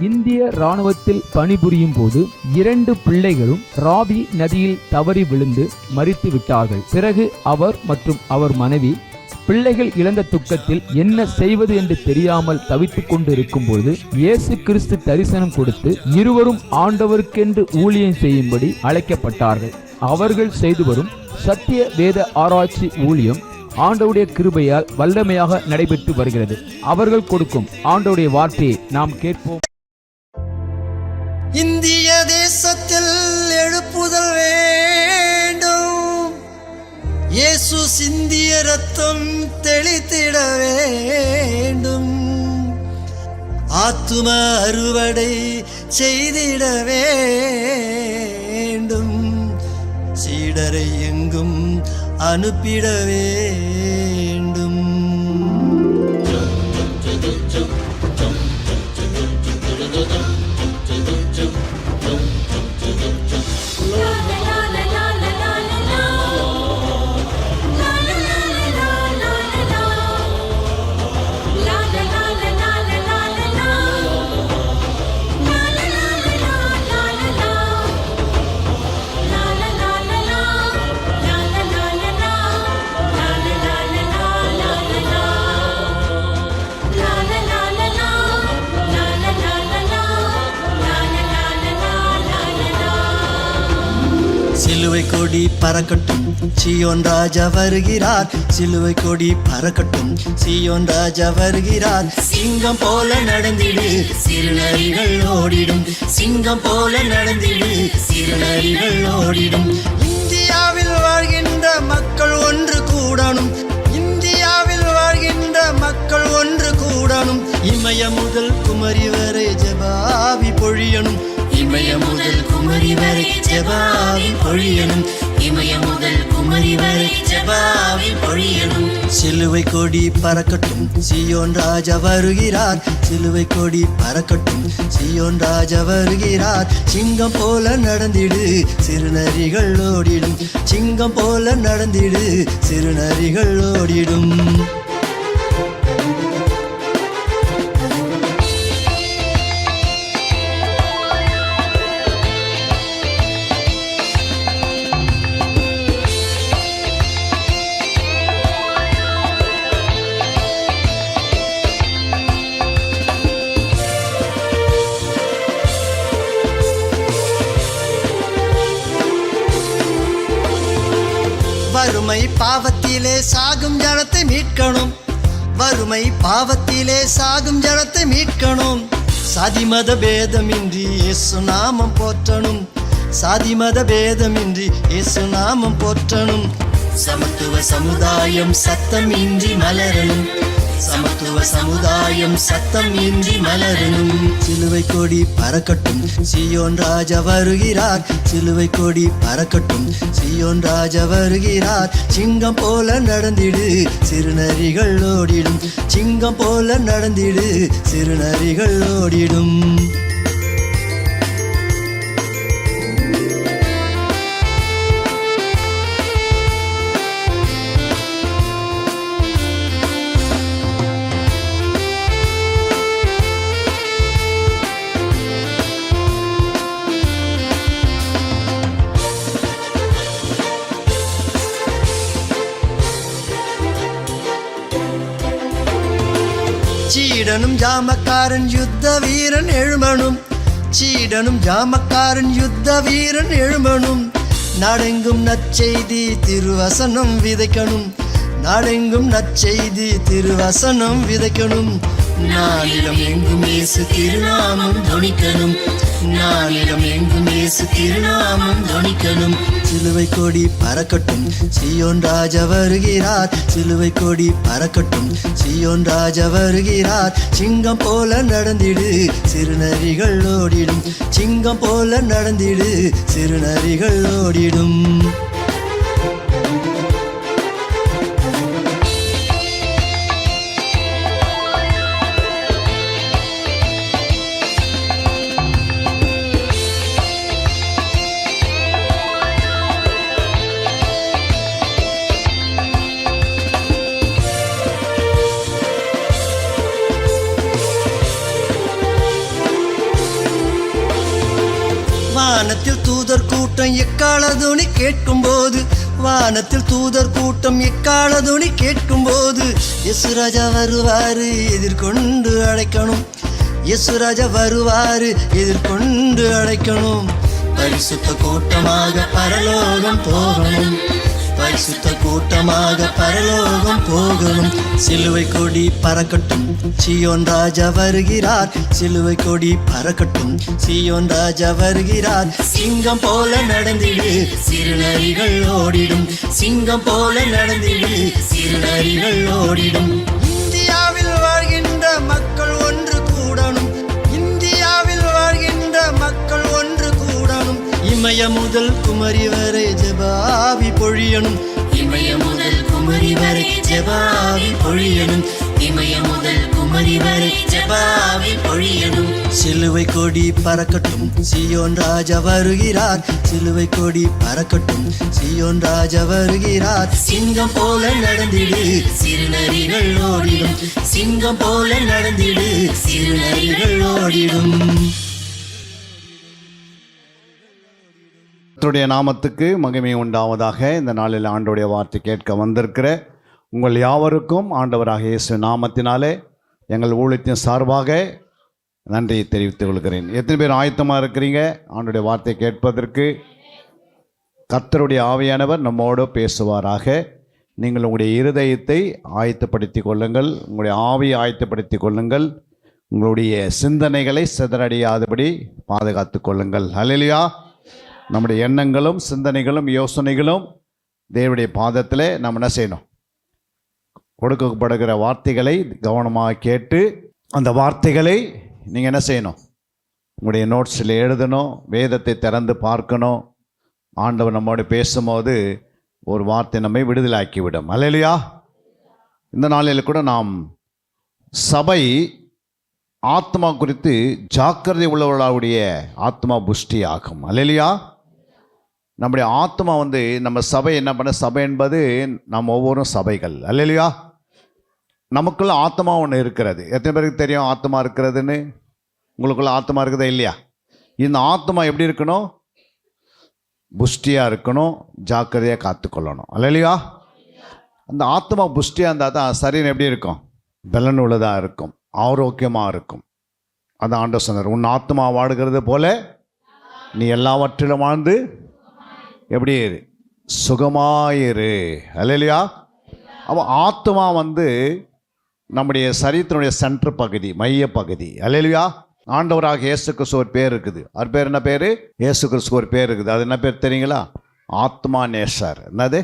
இந்திய ராணுவத்தில் பணிபுரியும் போது 2 பிள்ளைகளும் ராவி நதியில் தவறி விழுந்து மரித்து விட்டார்கள். பிறகு அவர் மற்றும் அவர் மனைவி பிள்ளைகள் இழந்த துக்கத்தில் என்ன செய்வது என்று தெரியாமல் தவித்துக் கொண்டு இருக்கும் போது இயேசு கிறிஸ்து தரிசனம் கொடுத்து இருவரும் ஆண்டவருக்கென்று ஊழியம் செய்யும்படி அழைக்கப்பட்டார்கள். அவர்கள் செய்து வரும் சத்திய வேத ஆராய்ச்சி ஊழியம் ஆண்டவருடைய கிருபையால் வல்லமையாக நடைபெற்று வருகிறது. அவர்கள் கொடுக்கும் ஆண்டவருடைய வார்த்தையை நாம் கேட்போம். இந்திய தேசத்தில் எழுப்புதல் வேண்டும். இயேசு சிந்திய ரத்தம் தெளித்திட வேண்டும். ஆத்தும அறுவடை செய்திட வேண்டும். சீடரை எங்கும் அனுப்பிட வேண்டும். சிலுவை கொடி பறக்கட்டும், சீயோன் ராஜா வருகிறார். சிலுவை கொடி பறக்கட்டும், சீயோன் ராஜா வருகிறார். சிங்கம் போல நடந்திடு, சிறுநரிகள் ஓடிடும். சிங்கம் போல நடந்திடு, சிறுநரிகள் ஓடிடும். இந்தியாவில் வாழ்கின்ற மக்கள் ஒன்று கூடணும். இந்தியாவில் வாழ்கின்ற மக்கள் ஒன்று கூடணும். இமய முதல் குமரி வரை ஜெபாவி பொழியணும். இமய முதல் குமரி வரை ஜெபாவி பொழியணும். இமய முதல் குமரி வரை ஜெபாவி பொழியணும். சிலுவை கொடி பறக்கட்டும், சீயோன் ராஜா வருகிறார். சிலுவை கொடி பறக்கட்டும், சீயோன் ராஜா வருகிறார். சிங்கம் போல நடந்திடு, சிறுநரிகள் ஓடிடும். சிங்கம் போல நடந்திடு, சிறுநரிகள் ஓடிடும். வறுமை பாவத்திலே சாகும் ஜனத்தை மீட்கணும். வறுமை பாவத்திலே சாகும் ஜனத்தை மீட்கணும். சாதி மத பேதமின்றி இயேசு நாமம் போற்றணும். சாதி மத பேதமின்றி இயேசு நாமம் போற்றணும். சமத்துவ சமுதாயம் சத்தம் இன்றி மலரணும். சமத்துவ சமுதாயம் சத்தம் இன்றி மலரணும். சிலுவை கொடி பறக்கட்டும், சீயோன் ராஜா வருகிறார். சிலுவை கொடி பறக்கட்டும், சீயோன் ராஜா வருகிறார். சிங்கம் போல நடந்திடு, சிறுநரிகள் ஓடிடும். சிங்கம் போல நடந்திடு, சிறுநரிகள் ஓடிடும். சீடனும் ஜாமக்காரன் யுத்த வீரன் எழுமணும். சீடனும் ஜாமக்காரன் யுத்த வீரன் எழுமணும். நாடெங்கும் நற்செய்தி திருவசனம் விதைக்கணும். நாடெங்கும் நற்செய்தி திருவசனம் விதைக்கணும். நாளிடம் எங்கும் இயேசு திருநாமம் தொனிக்கணும். நாளிடம் எங்கும் இயேசு திருநாமம் தொனிக்கணும். சிலுவை கொடி பறக்கட்டும், சீயோன் ராஜா வருகிறார். சிலுவை கொடி பறக்கட்டும், சீயோன் ராஜா வருகிறார். சிங்கம் போல நடந்திடு, சிறுநரிகள் ஓடிடும். சிங்கம் போல நடந்திடு, சிறுநரிகள் ஓடிடும். கூட்டம் எக்கால துணி கேட்கும் போது, வானத்தில் தூதர் கூட்டம் எக்கால துணி கேட்கும் போது, இயேசு ராஜா வருவாரு எதிர்கொண்டு அழைக்கணும். இயேசு ராஜா வருவாரு எதிர்கொண்டு அழைக்கணும். பரிசுத்த கூட்டமாக பரலோகம் போகணும். பரிசுத்த கூட்டமாக பரலோகம் போகணும். சிலுவை கொடி பறக்கட்டும், சீயோன் ராஜா வருகிறார். சிலுவை கொடி பறக்கட்டும், சீயோன் ராஜா வருகிறார். சிங்கம் போல நடந்திடு, சிறுநரிகள் ஓடிடும். சிங்கம் போல நடந்திடு, சிறுநரிகள் ஓடிடும். இந்தியாவில் வாழ்கின்ற மக்கள் ஒன்று கூடணும். இந்தியாவில் வாழ்கின்ற மக்கள் ஒன்று கூடணும். இமய முதல் குமரி வரை ஜெபாவி பொழியணும். இமய முதல் குமரி வரை ஜெபாவி பொழியணும். இமய முதல் குமரி வரை ஜெபாவி பொழியணும். சிலுவை கொடி பறக்கட்டும், சீயோன் ராஜா வருகிறார். சிலுவை கொடி பறக்கட்டும், சீயோன் ராஜா வருகிறார். சிங்கம் போல நடந்திடு, சிறுநரிகள் ஓடிடும். சிங்கம் போல நடந்திடு, சிறுநரிகள் ஓடிடும். கர்த்தருடைய நாமத்துக்கு மகிமை உண்டாவதாக. இந்த நாளில் ஆண்டவருடைய வார்த்தை கேட்க வந்திருக்கிற உங்கள் யாவருக்கும் ஆண்டவராக இயேசு நாமத்தினாலே எங்கள் ஊழியத்தின் சார்பாக நன்றியை தெரிவித்துக் கொள்கிறேன். எத்தனை பேர் ஆயத்தமாக இருக்கிறீங்க ஆண்டவருடைய வார்த்தை கேட்பதற்கு? கர்த்தருடைய ஆவியானவர் நம்மோடு பேசுவாராக. நீங்கள் உங்களுடைய இருதயத்தை ஆயத்தப்படுத்தி கொள்ளுங்கள், உங்களுடைய ஆவியை ஆயத்தப்படுத்தி கொள்ளுங்கள், உங்களுடைய சிந்தனைகளை சிதறடியாதபடி பாதுகாத்து கொள்ளுங்கள். ஹல்லேலூயா. நம்முடைய எண்ணங்களும் சிந்தனைகளும் யோசனைகளும் தேவனுடைய பாதத்தில் நம்ம என்ன செய்யணும்? கொடுக்கப்படுகிற வார்த்தைகளை கவனமாக கேட்டு அந்த வார்த்தைகளை நீங்கள் என்ன செய்யணும்? உங்களுடைய நோட்ஸில் எழுதணும், வேதத்தை திறந்து பார்க்கணும். ஆண்டவர் நம்மோடு பேசும்போது ஒரு வார்த்தை நம்மை விடுதலாக்கிவிடும். அல்லேலூயா. இந்த நாளில் கூட நாம் சபை ஆத்மா குறித்து ஜாக்கிரதை உள்ளவர்களுடைய ஆத்மா புஷ்டி ஆகும். அல்லேலூயா. நம்முடைய ஆத்மா நம்ம சபை என்ன பண்ண, சபை என்பது நம்ம ஒவ்வொரும் சபைகள். அல்லேலூயா. நமக்குள்ள ஆத்மா ஒன்று இருக்கிறது. எத்தனை பேருக்கு தெரியும் ஆத்மா இருக்கிறதுன்னு? உங்களுக்குள்ள ஆத்மா இருக்குதா இல்லையா? இந்த ஆத்மா எப்படி இருக்கணும்? புஷ்டியாக இருக்கணும், ஜாக்கிரதையாக காத்துக்கொள்ளணும். அல்லேலூயா. அந்த ஆத்மா புஷ்டியாக இருந்தால் தான் சரீரம் எப்படி இருக்கும்? பலன் உள்ளதாக இருக்கும், ஆரோக்கியமாக இருக்கும். அதான் ஆண்டவர் சொன்னார், உன் ஆத்மா வாடுகிறது போல நீ எல்லாவற்றிலும் வாழ்ந்து எப்படி இரு? சுகமாயிரு. அல்லேலூயா. அப்போ ஆத்மா நம்முடைய சரீரத்தினுடைய சென்டர் பகுதி, மைய பகுதி. அல்லேலூயா. ஆண்டவராக இயேசு கிறிஸ்து ஒரு பேர் இருக்குது. அவர் பேர் என்ன பேர்? இயேசு கிறிஸ்து ஒரு பேர் இருக்குது. அது என்ன பேர் தெரியுங்களா? ஆத்மா நேசர். என்னது?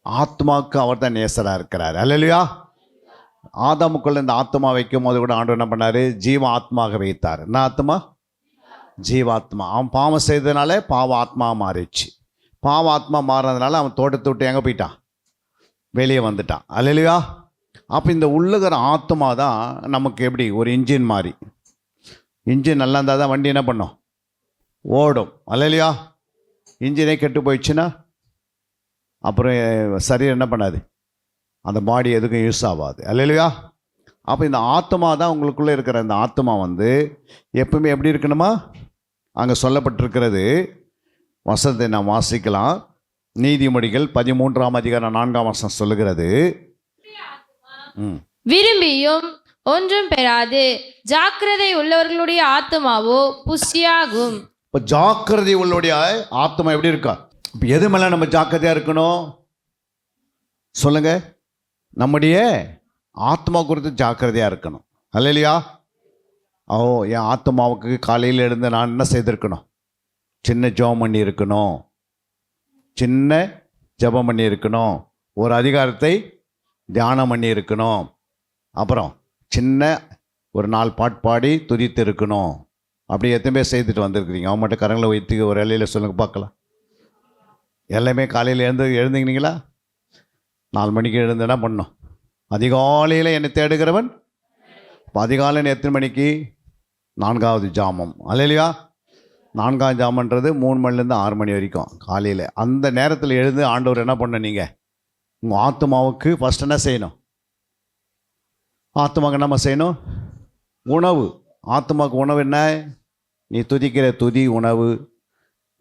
ஆத்மாவுக்கு அவர் தான் நேசராக இருக்கிறார். அல்லேலூயா. ஆதாமுக்குள்ள இந்த ஆத்மா வைக்கும் போது கூட ஆண்டவர் என்ன பண்ணார்? ஜீவ ஆத்மாக வைத்தார். என்ன ஆத்மா? ஜீவாத்மா. அவன் பாவம் செய்ததுனால பாவ ஆத்மா மாறிடுச்சு. பாவ ஆத்மா மாறினதுனால அவன் தோட்டத்தை விட்டு எங்கே போயிட்டான்? வெளியே வந்துட்டான். அல்லேலூயா. அப்போ இந்த உள்ளுகிற ஆத்மா தான் நமக்கு எப்படி ஒரு இன்ஜின் மாதிரி. இன்ஜின் நல்லா இருந்தால் தான் வண்டி என்ன பண்ணும்? ஓடும். அல்லேலூயா. இன்ஜினே கெட்டு போயிடுச்சுன்னா அப்புறம் சரீரம் என்ன பண்ணாது? அந்த பாடி எதுக்கும் யூஸ் ஆகாது. அல்லேலூயா. அப்போ இந்த ஆத்மா தான் உங்களுக்குள்ளே இருக்கிற இந்த ஆத்மா எப்பவுமே எப்படி இருக்கணுமா? அங்கே சொல்லப்பட்டிருக்கிறது வசனத்தை நாம் வாசிக்கலாம். நீதிமொழிகள் 13ஆம் அதிகாரம் 4ஆம் வசனம் சொல்லுகிறது, விரும்பியும் ஒன்றும் பெறாது ஜாக்கிரதை உள்ளவர்களுடைய ஆத்மாவோ புஷ்டியாகும். இப்போ ஜாக்கிரதை உள்ளவருடைய ஆத்மா எப்படி இருக்கா? இப்போ எது மேலே நம்ம ஜாக்கிரதையாக இருக்கணும் சொல்லுங்க? நம்முடைய ஆத்மா குறித்து ஜாக்கிரதையாக இருக்கணும். அல்லேலூயா. என் ஆத்மாவுக்கு காலையில் எழுந்து நான் என்ன செய்திருக்கணும்? சின்ன ஜெபம் பண்ணி இருக்கணும், சின்ன ஜெபம் பண்ணி இருக்கணும், ஒரு அதிகாரத்தை தியானம் பண்ணி இருக்கணும், அப்புறம் சின்ன ஒரு 4 பாட்டு பாடி துதித்து இருக்கணும். அப்படி எத்தனை பேர் செய்துட்டு வந்திருக்கிறீங்க? அவன் மட்டும் கரங்களை வைத்து ஒரு இலையில் சொல்லுங்கள் பார்க்கலாம். எல்லாமே காலையில் எழுந்துங்களா? 4 மணிக்கு எழுந்து என்ன பண்ணணும்? அதிகாலையில் என்னை தேடுகிறவன். இப்போ அதிகாலையில் எத்தனை மணிக்கு? 4வது ஜாமம். அல்லேலூயா. 4ஆம் ஜாமன்றது 3 மணிலேருந்து 6 மணி வரைக்கும் காலையில். அந்த நேரத்தில் எழுந்து ஆண்டவர் என்ன பண்ண? நீங்கள் உங்கள் ஆத்மாவுக்கு ஃபஸ்ட் என்ன செய்யணும்? ஆத்மாவுக்கு என்னம்மா செய்யணும்? உணவு. ஆத்மாவுக்கு உணவு என்ன? நீ துதிக்கிற துதி உணவு,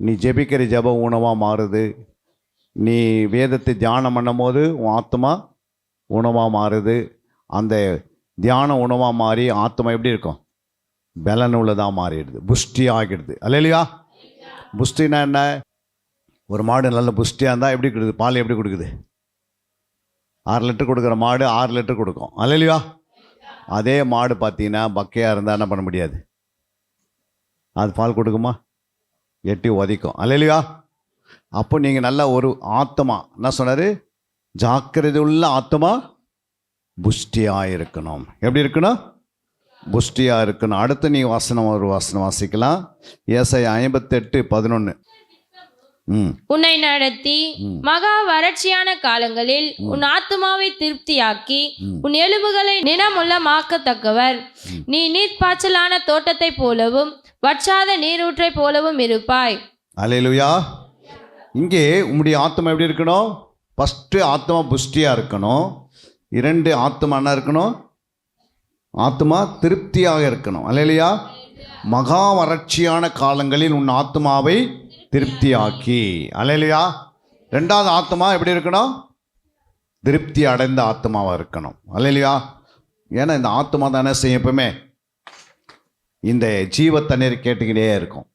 நீ ஜெபிக்கிற ஜெபம் உணவாக மாறுது. நீ வேதத்தை தியானம் பண்ணும் போது உன் ஆத்மா உணவாக மாறுது. அந்த தியான உணவாக மாறி ஆத்மா எப்படி இருக்கும்? பலன் உள்ளதாக மாறிடுது, புஷ்டி ஆகிடுது. அல்லையா? புஷ்டினா என்ன? ஒரு மாடு நல்ல புஷ்டியாக இருந்தால் எப்படி கொடுக்குது? பால் எப்படி கொடுக்குது? 6 லிட்டர் கொடுக்குற மாடு 6 லிட்டர் கொடுக்கும். அல்லையா? அதே மாடு பார்த்தீங்கன்னா பக்கையாக இருந்தால் என்ன பண்ண முடியாது, அது பால் கொடுக்குமா? எட்டி உதைக்கும். அல்லையா? அப்போ நீங்கள் நல்ல ஒரு ஆத்மா என்ன சொன்னார்? ஜாக்கிரதை உள்ள ஆத்மா புஷ்டியாக இருக்கணும். எப்படி இருக்கணும்? புஷ்டியாக இருக்கணும். அடுத்து நீ ஒரு வசனம் வாசிக்கலாம். ஏசாயா 58:11. உன்னை நடத்தி மகா வறட்சியான காலங்களில் உன் ஆத்துமாவை திருப்தியாக்கி உன் எலும்புகளை நினமுள்ளமாக்கத்தக்கவர். நீ நீர்ப்பாய்ச்சலான தோட்டத்தை போலவும் வற்றாத நீரூற்றை போலவும் இருப்பாய். அல்லேலூயா. இங்கே உம்முடைய ஆத்மா எப்படி இருக்கணும்? ஃபஸ்ட்டு ஆத்மா புஷ்டியாக இருக்கணும். 2 ஆத்மா என்ன இருக்கணும்? ஆத்மா திருப்தியாக இருக்கணும். அல்லேலூயா. மகா வறட்சியான காலங்களில் உன் ஆத்மாவை திருப்தியாக்கி. அல்லேலூயா. 2வது ஆத்மா எப்படி இருக்கணும்? திருப்தி அடைந்த ஆத்மாவாக இருக்கணும். அல்லேலூயா. ஏன்னா இந்த ஆத்மா தானே செய்யும், எப்பவுமே இந்த ஜீவ தண்ணீர் கேட்டுக்கிட்டே இருக்கும்.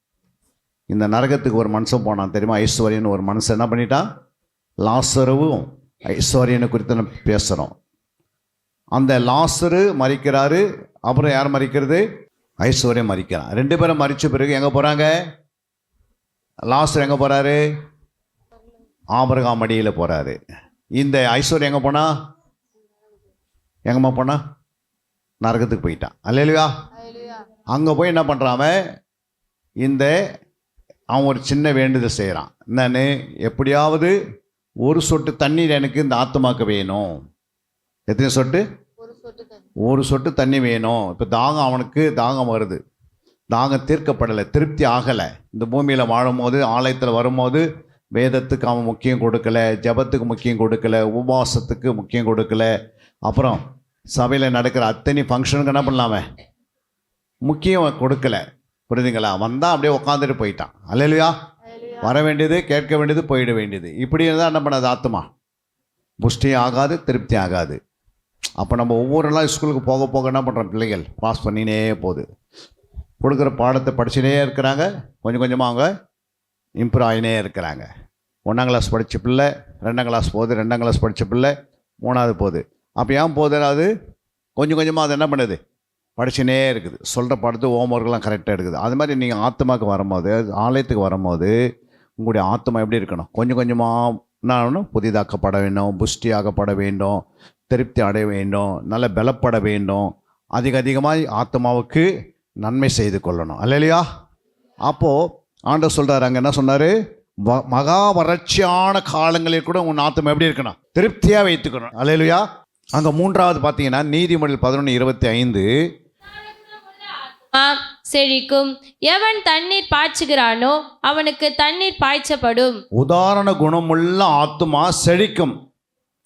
இந்த நரகத்துக்கு ஒரு மனுஷன் போனான் தெரியுமா? ஐஸ்வர்யன்னு ஒரு மனுஷன் என்ன பண்ணிட்டான்? லாசருவும் ஐஸ்வர்யனை குறித்து நம்ம பேசுகிறோம். அந்த லாசரு மரிக்கிறாரு, அப்புறம் யார் மரிக்கிறது? ஐஸ்வர்யம் மரிக்கிறான். 2 பேரும் மரித்த பிறகு எங்கே போகிறாங்க? லாசர் எங்கே போகிறாரு? ஆபிரகாம் மடியில் போகிறாரு. இந்த ஐஸ்வர்யம் எங்கே போனா? எங்கம்மா போனா? நரகத்துக்கு போயிட்டான். அல்லேலூயா. அங்கே போய் என்ன பண்ணுறான் அவன் ஒரு சின்ன வேண்டுதல் செய்கிறான். என்னன்னு? எப்படியாவது ஒரு சொட்டு தண்ணீர் எனக்கு இந்த ஆத்மாக்கு வேணும். எத்தனை சொட்டு? ஒரு சொட்டு தண்ணி வேணும். இப்போ அவனுக்கு தாகம் வருது, தாகம் தீர்க்கப்படலை, திருப்தி ஆகலை. இந்த பூமியில் வாழும்போது, ஆலயத்தில் வரும்போது வேதத்துக்கு அவன் முக்கியம் கொடுக்கல, ஜபத்துக்கு முக்கியம் கொடுக்கல, உபவாசத்துக்கு முக்கியம் கொடுக்கல. அப்புறம் சபையில் நடக்கிற அத்தனை ஃபங்க்ஷனுக்கு என்ன பண்ணலாமே முக்கியம் கொடுக்கல. புரியுதுங்களா? வந்தால் அப்படியே உட்காந்துட்டு போயிட்டான். அல்லேலூயா. வர வேண்டியது, கேட்க வேண்டியது, போயிட வேண்டியது. இப்படி இருந்தால் என்ன பண்ணாது? ஆத்மா புஷ்டி ஆகாது, திருப்தி ஆகாது. அப்போ நம்ம ஒவ்வொரு நாள் ஸ்கூலுக்கு போக போக என்ன பண்ணுறோம்? பிள்ளைகள் பாஸ் பண்ணினே போகுது, கொடுக்குற பாடத்தை படிச்சுனே இருக்கிறாங்க, கொஞ்சம் கொஞ்சமாக அவங்க இம்ப்ரூவ் ஆகினே இருக்கிறாங்க. 1ஆம் கிளாஸ் படித்த பிள்ளை 2ஆம் கிளாஸ் போகுது, 2ஆம் கிளாஸ் படித்த பிள்ளை 3ஆவது போகுது. அப்போ ஏன் போகுது? அது கொஞ்சம் கொஞ்சமாக அது என்ன பண்ணுது? படிச்சுனே இருக்குது. சொல்கிற பாடத்து ஹோம்ஒர்க்லாம் கரெக்டாக இருக்குது. அது மாதிரி நீங்கள் ஆத்மாவுக்கு வரும்போது, ஆலயத்துக்கு வரும்போது உங்களுடைய ஆத்மா எப்படி இருக்கணும்? கொஞ்சம் கொஞ்சமாக என்ன புதிதாக்கப்பட வேண்டும், புஷ்டியாகப்பட வேண்டும், திருப்தி அடைய வேண்டும், நல்ல பலப்பட வேண்டும். அதிகமாக ஆத்மாவுக்கு நன்மை செய்து கொள்ளணும். அல்லேலூயா. அப்போது ஆண்டவர் சொல்கிறார், அங்கே என்ன சொன்னார்? மகா வறட்சியான காலங்களில் கூட உன் ஆத்மா எப்படி இருக்கணும்? திருப்தியாக வைத்துக்கணும். அல்லேலூயா. அங்கே 3வது பார்த்தீங்கன்னா நீதிமொழிகள் 11:25. செழிக்கும், எவன் தண்ணீர் பாய்ச்சுகிறானோ அவனுக்கு தண்ணீர் பாய்ச்சப்படும். உதாரண குணமுள்ள ஆத்மா செழிக்கும்.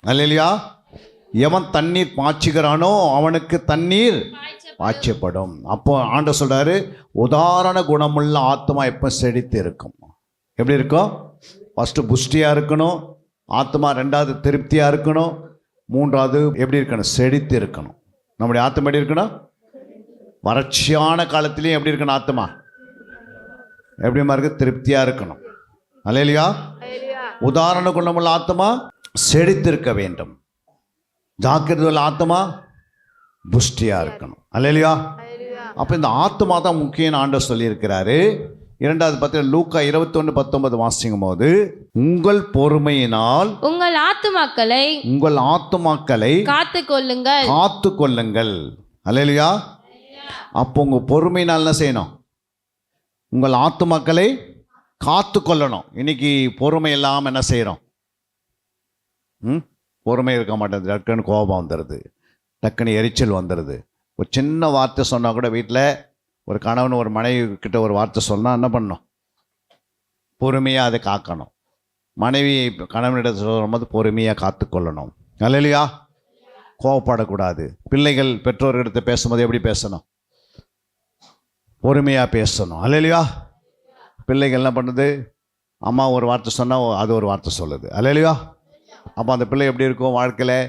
அல்லேலூயா. எவன் தண்ணீர் பாய்ச்சுகிறானோ அவனுக்கு தண்ணீர் பாய்ச்சப்படும். அப்போ ஆண்டவர் சொல்றாரு, உதாரண குணமுள்ள ஆத்மா எப்போ செழித்து இருக்கும்? எப்படி இருக்கும்? ஃபஸ்ட்டு புஷ்டியாக இருக்கணும் ஆத்மா, 2வது திருப்தியாக இருக்கணும், 3வது எப்படி இருக்கணும்? செழித்து இருக்கணும். நம்முடைய ஆத்மா எப்படி இருக்கணும்? வறட்சியான காலத்திலையும் எப்படி இருக்கணும்? ஆத்மா எப்படிமா இருக்கு? திருப்தியாக இருக்கணும். அல்லேலூயா. உதாரண குணமுள்ள ஆத்மா செழித்திருக்க வேண்டும். ஜாக்கிரதையுள்ள ஆத்மா புஷ்டியாக இருக்கணும். அல்லேலூயா. அப்போ இந்த ஆத்மா தான் முக்கியம் ஆண்டவர் சொல்லியிருக்கிறாரு. 2வது பார்த்தீங்கன்னா லூக்கா 21:19 வாசிக்கும் போது, உங்கள் பொறுமையினால் உங்கள் ஆத்துமாக்களை காத்து கொள்ளுங்கள். அல்லேலூயா. அப்போ உங்கள் பொறுமையினால் என்ன செய்யணும்? உங்கள் ஆத்துமாக்களை காத்து கொள்ளணும். இன்னைக்கு பொறுமை இல்லாமல் என்ன செய்கிறோம்? பொறுமை இருக்க மாட்டேங்குது. டக்குன்னு கோபம் வந்துடுது, டக்குன்னு எரிச்சல் வந்துடுது. ஒரு சின்ன வார்த்தை சொன்னால் கூட வீட்டில் ஒரு கணவன் ஒரு மனைவி கிட்ட ஒரு வார்த்தை சொன்னால் என்ன பண்ணணும்? பொறுமையாக அதை காக்கணும். மனைவி கணவனிடத்தில் சொல்லும்போது பொறுமையாக காத்து கொள்ளணும். அல்லேலூயா. கோவப்படக்கூடாது. பிள்ளைகள் பெற்றோர்களிடத்தை பேசும்போது எப்படி பேசணும்? பொறுமையாக பேசணும். அல்லேலூயா. பிள்ளைகள் என்ன பண்ணுது? அம்மா ஒரு வார்த்தை சொன்னால் அது ஒரு வார்த்தை சொல்லுது. அல்லேலூயா. அப்போ அந்த பிள்ளை எப்படி இருக்கும் வாழ்க்கையில்?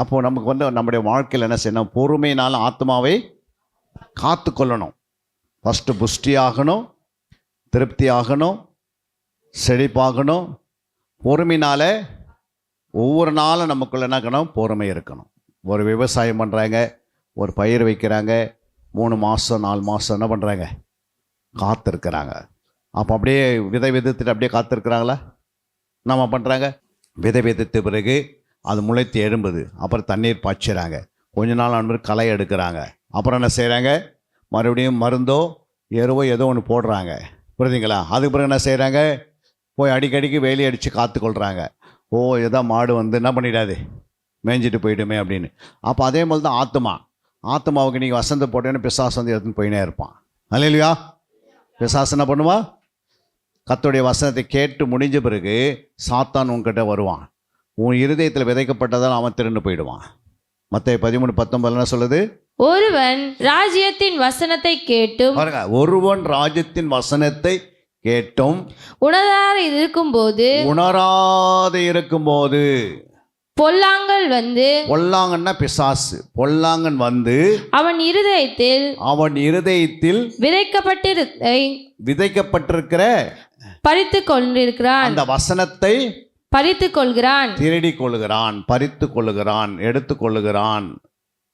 அப்போது நமக்கு நம்முடைய வாழ்க்கையில் என்ன செய்யணும்? பொறுமையினால் ஆத்மாவை காத்து கொள்ளணும். ஃபஸ்ட்டு புஷ்டி ஆகணும், திருப்தி ஆகணும், செழிப்பாகணும். பொறுமையினால் ஒவ்வொரு நாளும் நமக்குள்ள என்ன இருக்கணும்? பொறுமை இருக்கணும். ஒரு விவசாயம் பண்ணுறாங்க, ஒரு பயிர் வைக்கிறாங்க, 3 மாதம் 4 மாதம் என்ன பண்ணுறாங்க? காத்திருக்கிறாங்க. அப்போ அப்படியே விதை விதைத்துட்டு அப்படியே காத்திருக்கிறாங்களா? நம்ம பண்ணுறாங்க, விதை விதைத்த பிறகு அது முளைத்து எழும்புது, அப்புறம் தண்ணீர் பாய்ச்சிறாங்க, கொஞ்ச நாள் ஆன களை எடுக்கிறாங்க, அப்புறம் என்ன செய்கிறாங்க? மறுபடியும் மருந்தோ எருவோ ஏதோ ஒன்று போடுறாங்க, புரியுதுங்களா? அதுக்கு பிறகு என்ன செய்கிறாங்க? போய் அடிக்கடிக்கு வேலி அடித்து காத்துக்கொள்கிறாங்க. ஓ, ஏதோ மாடு என்ன பண்ணிடாது, மேய்ஞ்சிட்டு போயிடுமே அப்படின்னு. அப்போ அதே மாதிரி தான் ஆத்மாவுக்கு நீங்கள் வசந்த போட்டேன்னு பிசாசு எடுத்துன்னு போயினே இருப்பான். அல்லேலூயா. பிசாசு என்ன பண்ணுவான்? கர்த்தருடைய வசனத்தை கேட்டு முடிஞ்ச பிறகு சாத்தான் உன்கிட்ட வருவான். உன் இருதயத்தில் விதைக்கப்பட்டதால் அவன் திருண்டு போயிடுவான். மத்தேயு 13:19 என்ன சொல்லுது? ஒருவன் ராஜ்யத்தின் வசனத்தை கேட்டும் பாருங்க, ஒருவன் ராஜ்யத்தின் வசனத்தை கேட்டும் உணராது இருக்கும்போது பொல்லாங்கல் வந்து, பொல்லாங்கன்னா பிசாசு, பொல்லாங்கன் வந்து அவன் இருதயத்தில் விதைக்கப்பட்டிருக்கிற பறித்து கொண்டிருக்கிறான். அந்த வசனத்தை பறித்து கொள்கிறான், திருடி கொள்ளுகிறான், பறித்து கொள்ளுகிறான், எடுத்து கொள்ளுகிறான்.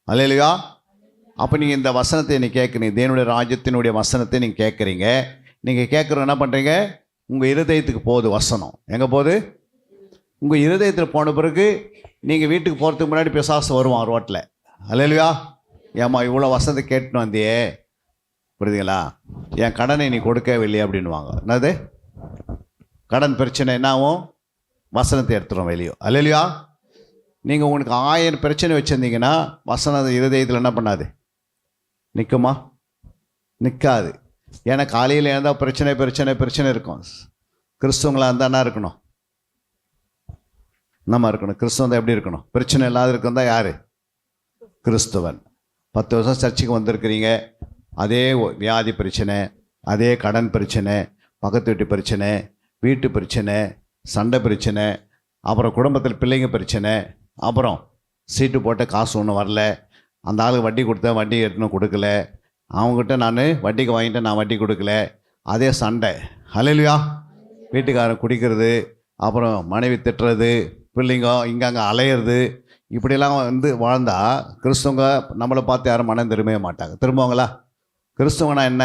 அல்லேலூயா. அப்போ நீங்கள் இந்த வசனத்தை நீங்கள் கேட்குறீங்க, தேவனுடைய ராஜ்யத்தினுடைய வசனத்தை நீங்கள் கேட்குறீங்க. நீங்கள் கேட்குற என்ன பண்ணுறீங்க? உங்கள் இருதயத்துக்கு போகுது வசனம். எங்கே போகுது? உங்கள் இருதயத்தில் போன பிறகு நீங்கள் வீட்டுக்கு போகிறதுக்கு முன்னாடி பிசாசு வருவான் ரோட்டில். அல்லேலூயா. ஏம்மா இவ்வளோ வசனத்தை கேட்டுன்னு வந்தியே, புரியுதுங்களா? என் கடனை நீ கொடுக்கவே இல்லையா அப்படின்வாங்க. என்னது கடன் பிரச்சனை? என்னாகும்? வசனத்தை எடுத்துடும் வெளியோ. அல்லேலூயா. நீங்கள் உங்களுக்கு 1000 பிரச்சனை வச்சுருந்தீங்கன்னா வசனம் இருதயத்தில் என்ன பண்ணாது? நிற்குமா? நிற்காது. ஏன்னா காலையில் இருந்தால் பிரச்சனை இருக்கும். கிறிஸ்துவங்களாக இருந்தால் என்ன இருக்கணும்? நம்ம இருக்கணும். கிறிஸ்துவம் தான் எப்படி இருக்கணும்? பிரச்சனை இல்லாத இருக்கணும் தான் யார்? கிறிஸ்துவன். 10 வருஷம் சர்ச்சுக்கு வந்திருக்கிறீங்க, அதே வியாதி பிரச்சனை, அதே கடன் பிரச்சனை, பக்கத்து வீட்டு பிரச்சனை, வீட்டு பிரச்சனை, சண்டை பிரச்சனை, அப்புறம் குடும்பத்தில் பிள்ளைங்க பிரச்சனை, அப்புறம் சீட்டு போட்ட காசு ஒன்றும் வரல, அந்த ஆளுக்கு வட்டி கொடுத்தேன், வட்டி எடுத்துன்னு கொடுக்கல, அவங்ககிட்ட நான் வட்டிக்கு வாங்கிட்டேன், நான் வட்டி கொடுக்கல, அதே சண்டை. அல்லேலூயா. வீட்டுக்காரன் குடிக்கிறது, அப்புறம் மனைவி திட்டுறது, பிள்ளைங்க இங்கங்கே அலையிறது, இப்படியெல்லாம் வாழ்ந்தா கிறிஸ்தவங்க நம்மளை பார்த்து யாரும் மனம் திரும்பவே மாட்டாங்க. திரும்புவாங்களா? கிறிஸ்தவனா என்ன?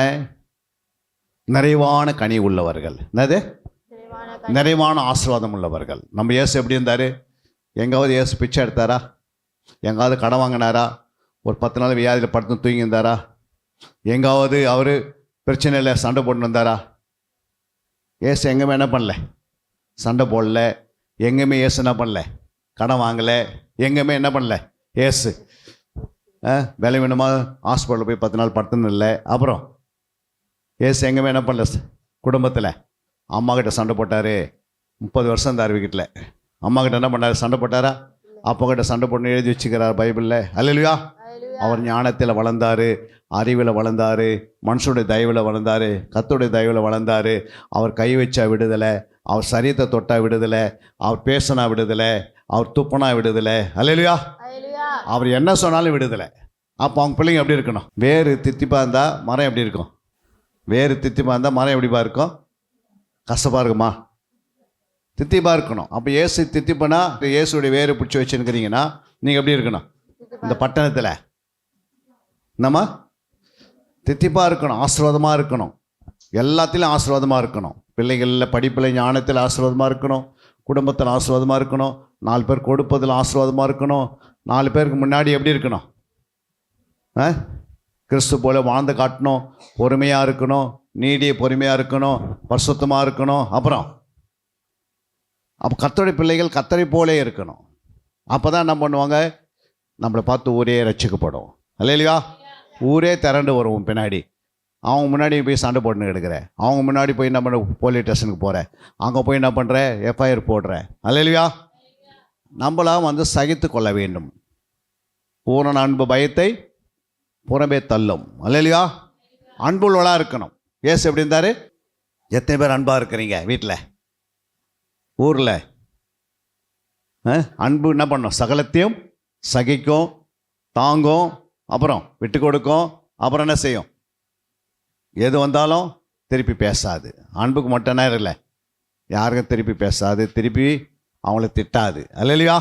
நிறைவான கனி உள்ளவர்கள். என்னது? நிறைவான ஆசீர்வாதம் உள்ளவர்கள். நம்ம இயேசு எப்படி இருந்தார்? எங்காவது இயேசு பிச்சை எடுத்தாரா? எங்காவது கடன் வாங்கினாரா? ஒரு 10 நாள் வியாதியில் படுத்து தூங்கி இருந்தாரா? எங்காவது அவர் பிரச்சனையில் சண்டை போட்டு வந்தாரா? இயேசு எங்கேயுமே என்ன பண்ணல? சண்டை போடல. எங்கேயுமே இயேசு என்ன பண்ணல? கடன் வாங்கலை. எங்கேயுமே என்ன பண்ணல இயேசு? வேலை வேணுமா ஹாஸ்பிட்டலில் போய் 10 நாள் படுத்துன்னு இல்லை. அப்புறம் இயேசு எங்கேயுமே என்ன பண்ணல? குடும்பத்தில் அம்மா கிட்ட சண்டை போட்டார். 30 வருஷம் இந்த வீட்டில் அம்மா கிட்ட என்ன பண்ணார்? சண்டை போட்டாரா? அப்பா கிட்ட சண்டை போட்டு எழுதி வச்சுக்கிறார் பைபிளில். அல்லேலூயா. அவர் ஞானத்தில் வளர்ந்தார், அறிவில் வளர்ந்தார், மனுஷனுடைய தயவில் வளர்ந்தார், கர்த்தருடைய தயவில் வளர்ந்தார். அவர் கை வச்சா விடுதலை, அவர் சரீரத்தை தொட்டா விடுதலை, அவர் பேசினா விடுதலை, அவர் துப்புனா விடுதலை. அல்லேலூயா. அவர் என்ன சொன்னாலும் விடுதலை. அப்போ அவங்க பிள்ளைங்க எப்படி இருக்கணும்? வேறு தித்திப்பாக இருந்தால் மரம் எப்படி இருக்கும்? வேறு தித்திப்பாக இருந்தால் மரம் எப்படிப்பா இருக்கும்? கசப்பாக இருக்குமா? தித்திப்பாக இருக்கணும். அப்போ இயேசு தித்திப்புனா இயேசுடைய வேறு பிடிச்சி வச்சுருக்கிறீங்கன்னா நீங்கள் எப்படி இருக்கணும்? இந்த பட்டணத்தில் நம்ம தித்திப்பாக இருக்கணும், ஆசீர்வாதமாக இருக்கணும், எல்லாத்திலும் ஆசீர்வாதமாக இருக்கணும். பிள்ளைகளில் படிப்பில் ஞானத்தில் ஆசீர்வாதமாக இருக்கணும், குடும்பத்தில் ஆசீர்வாதமாக இருக்கணும், 4 பேர் கொடுப்பதில் ஆசீர்வாதமாக இருக்கணும், 4 பேருக்கு முன்னாடி எப்படி இருக்கணும்? கிறிஸ்து போல வாழ்ந்து காட்டணும், பொறுமையாக இருக்கணும், நீடிய பொறுமையாக இருக்கணும், பரிசுத்தமாக இருக்கணும். அப்புறம் அப்போ கர்த்தருடைய பிள்ளைகள் கர்த்தரை போலே இருக்கணும். அப்போ தான் என்ன பண்ணுவாங்க? நம்மளை பார்த்து ஊரே ரட்சிக்கப்படும். அல்லேலூயா. ஊரே திரண்டு வருவோம் பின்னாடி. அவங்க முன்னாடி போய் சண்டை போட்டுன்னு எடுக்கிறேன், அவங்க முன்னாடி போய் என்ன பண்ண? போலீஸ் ஸ்டேஷனுக்கு போகிறேன், அங்கே போய் என்ன பண்ணுறேன்? எஃப்ஐஆர் போடுறேன். அல்லேலூயா. நம்மளாம் சகித்து கொள்ள வேண்டும். பூரண அன்பு பயத்தை புறம்பே தள்ளும். அல்லேலூயா. அன்புள்ளவளாக இருக்கணும். இயேசு எப்படி இருந்தார்? எத்தனை பேர் அன்பாக இருக்கிறீங்க வீட்டில், ஊரில்? அன்பு என்ன பண்ணும்? சகலத்தையும் சகிக்கும், தாங்கும், அப்புறம் விட்டு கொடுக்கும், அப்புறம் என்ன செய்யும்? எது வந்தாலும் திருப்பி பேசாது. அன்புக்கு மட்டும் நேரம் இல்லை, யாருக்கும் திருப்பி பேசாது, திருப்பி அவங்கள திட்டாது. அல்லையா?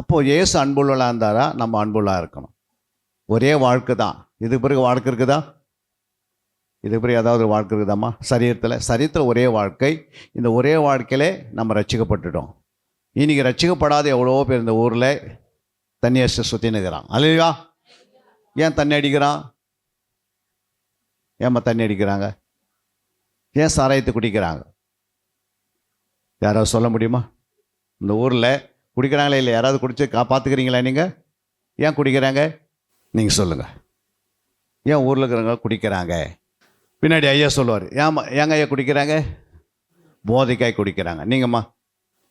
அப்போது இயேசு அன்புள்ளா இருந்தாரா? நம்ம அன்புள்ளா இருக்கணும். ஒரே வாழ்க்கை தான். இதுக்கு பிறகு வாழ்க்கை இருக்குதா? இதுக்கு பிறகு ஏதாவது வாழ்க்கை இருக்குதாம்மா? சரீரத்தில் ஒரே வாழ்க்கை. இந்த ஒரே வாழ்க்கையிலே நம்ம ரட்சிக்கப்பட்டுட்டோம். இன்றைக்கி ரட்சிக்கப்படாத எவ்வளோ பேர் இந்த ஊரில் தண்ணி அடிச்சு சுற்றினுக்கிறான். அல்லையா? ஏன் தண்ணி அடிக்கிறான்? ஏம்மா தண்ணி அடிக்கிறாங்க? ஏன் சாராயத்தை குடிக்கிறாங்க? யாராவது சொல்ல முடியுமா? இந்த ஊரில் குடிக்கிறாங்களே இல்லை? யாராவது குடிச்சு பார்த்துக்கிறீங்களா நீங்கள்? ஏன் குடிக்கிறாங்க நீங்கள் சொல்லுங்கள். ஏன் ஊரில் இருக்கிறவங்க குடிக்கிறாங்க? பின்னாடி ஐயா சொல்லுவார், ஏங்க ஐயா குடிக்கிறாங்க? போதைக்காய் குடிக்கிறாங்க. நீங்கம்மா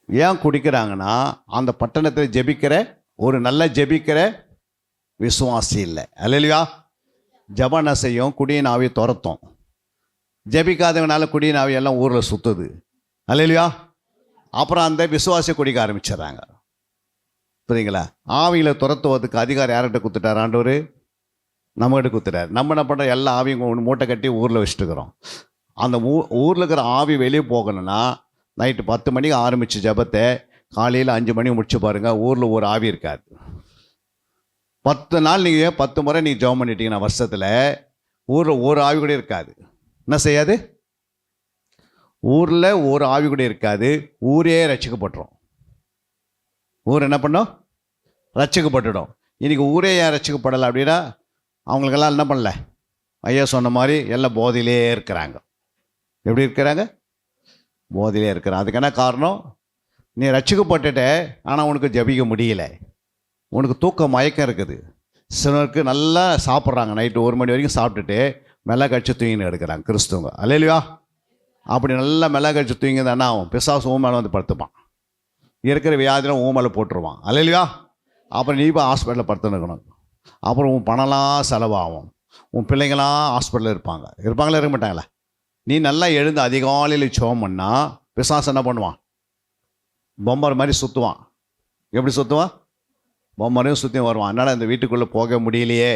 ஏன் குடிக்கிறாங்கன்னா, அந்த பட்டணத்தில் ஜெபிக்கிற ஒரு நல்ல ஜெபிக்கிற விசுவாசி இல்லை. அல்லையா? ஜபம் என்ன செய்யும்? குடியின் ஆவியை துரத்தும். ஜெபிக்காதவனால குடியின் ஆவி எல்லாம் ஊரில் சுற்றுது. அல்லையா? அப்புறம் அந்த விசுவாசியை குடிக்க ஆரம்பிச்சிடுறாங்க. புரியுங்களா? ஆவியில் துரத்துவதுக்கு அதிகாரம் யார்கிட்ட கொடுத்துட்டார்? ஆண்டவர் நம்மகிட்ட கொடுத்துட்டார். நம்ம என்ன பண்ணுறோம்? எல்லா ஆவியும் மூட்டை கட்டி ஊரில் வச்சுட்டுக்கிறோம். அந்த ஊரில் இருக்கிற ஆவி வெளியே போகணும்னா நைட்டு 10 மணிக்கு ஆரம்பித்த ஜபத்தை காலையில் 5 மணிக்கு முடிச்சு பாருங்கள், ஊரில் ஒரு ஆவி இருக்காது. 10 நாள் நீங்கள் 10 முறை நீங்கள் ஜபம் பண்ணிட்டீங்கன்னா வருஷத்தில் ஊரில் ஒரு ஆவி கூட இருக்காது. என்ன செய்யாது? ஊரில் ஒரு ஆவி கூட இருக்காது. ஊரே ரட்சிக்கப்பட்டுரும். ஊர் என்ன பண்ணோம்? ரட்சிக்கப்பட்டுடும். இன்றைக்கி ஊரே ஏன் ரட்சிக்கப்படலை அப்படின்னா, அவங்களுக்கெல்லாம் என்ன பண்ணல? ஐயா சொன்ன மாதிரி எல்லாம் போதையிலே இருக்கிறாங்க. எப்படி இருக்கிறாங்க? போதையிலே இருக்கிறாங்க. அதுக்கு என்ன காரணம்? நீ ரட்சிக்கப்பட்டுட்ட, ஆனால் உனக்கு ஜபிக்க முடியல. உனக்கு தூக்க மயக்கம் இருக்குது. சிலருக்கு நல்லா சாப்பிட்றாங்க, நைட்டு 1 மணி வரைக்கும் சாப்பிட்டுட்டு மெல்ல கழிச்சு தூங்கின்னு எடுக்கிறாங்க கிறிஸ்துவங்க. அல்லையா? அப்படி நல்லா மெல்ல கழிச்சு தூங்கி தானே ஆகும். பிசாசு ஊமேலே வந்து படுத்துப்பான். இருக்கிற வியாதியில் ஊமேலே போட்டுருவான். அல்லையா? அப்புறம் நீ போய் ஹாஸ்பிட்டலில் படுத்துன்னு இருக்கணும். அப்புறம் உன் பணம்லாம் செலவாகும். உன் பிள்ளைங்களாம் ஹாஸ்பிட்டலில் இருப்பாங்களா இருக்க மாட்டாங்களா? நீ நல்லா எழுந்து அதிகாலையில் சோம் பண்ணால் பிசாசு என்ன பண்ணுவான்? பொம்மர் மாதிரி சுற்றுவான். எப்படி சுற்றுவான்? பொம்மரையும் சுற்றி வருவான். அதனால் இந்த வீட்டுக்குள்ளே போக முடியலையே,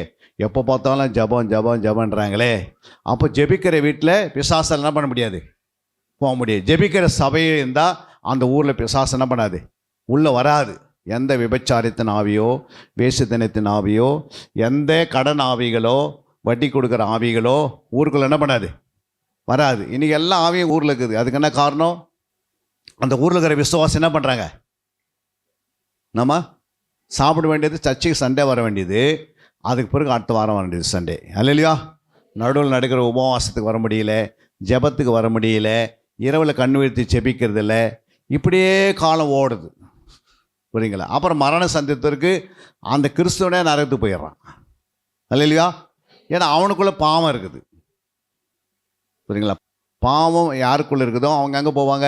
எப்போ பார்த்தாலும் ஜபம் ஜபம் ஜபன்றாங்களே. அப்போ ஜெபிக்கிற வீட்டில் பிசாசால் என்ன பண்ண முடியாது? போக முடியாது. ஜெபிக்கிற சபையில் இருந்தால் அந்த ஊரில் பிசாசு என்ன பண்ணாது? உள்ளே வராது. எந்த விபச்சாரத்தின் ஆவியோ, வேசித்தனத்தின் ஆவியோ, எந்த கடன் ஆவிகளோ, வட்டி கொடுக்குற ஆவிகளோ ஊருக்குள்ளே என்ன பண்ணாது? வராது. இன்றைக்கி எல்லா ஆவியும் ஊரில் இருக்குது. அதுக்கு என்ன காரணம்? அந்த ஊரில் இருக்கிற விசுவாசம் என்ன பண்ணுறாங்க? நம்ம சாப்பிட வேண்டியது சர்ச்சுக்கு சண்டே வர வேண்டியது, அதுக்கு பிறகு அடுத்த வாரம் வர வேண்டியது சண்டே. அல்லையா? நடுவில் நடக்கிற உபவாசத்துக்கு வர முடியல, ஜெபத்துக்கு வர முடியல, இரவில் கண் வீழ்த்தி ஜெபிக்கிறது இல்லை. இப்படியே காலம் ஓடுது. புரியுங்களா? அப்புறம் மரணம் சந்தித்ததற்கு அந்த கிறிஸ்துவனே நரகத்துக்கு போயிடுறான். அல்லையா? ஏன்னா அவனுக்குள்ளே பாவம் இருக்குது. புரியுங்களா? பாவம் யாருக்குள்ளே இருக்குதோ அவங்க அங்கே போவாங்க.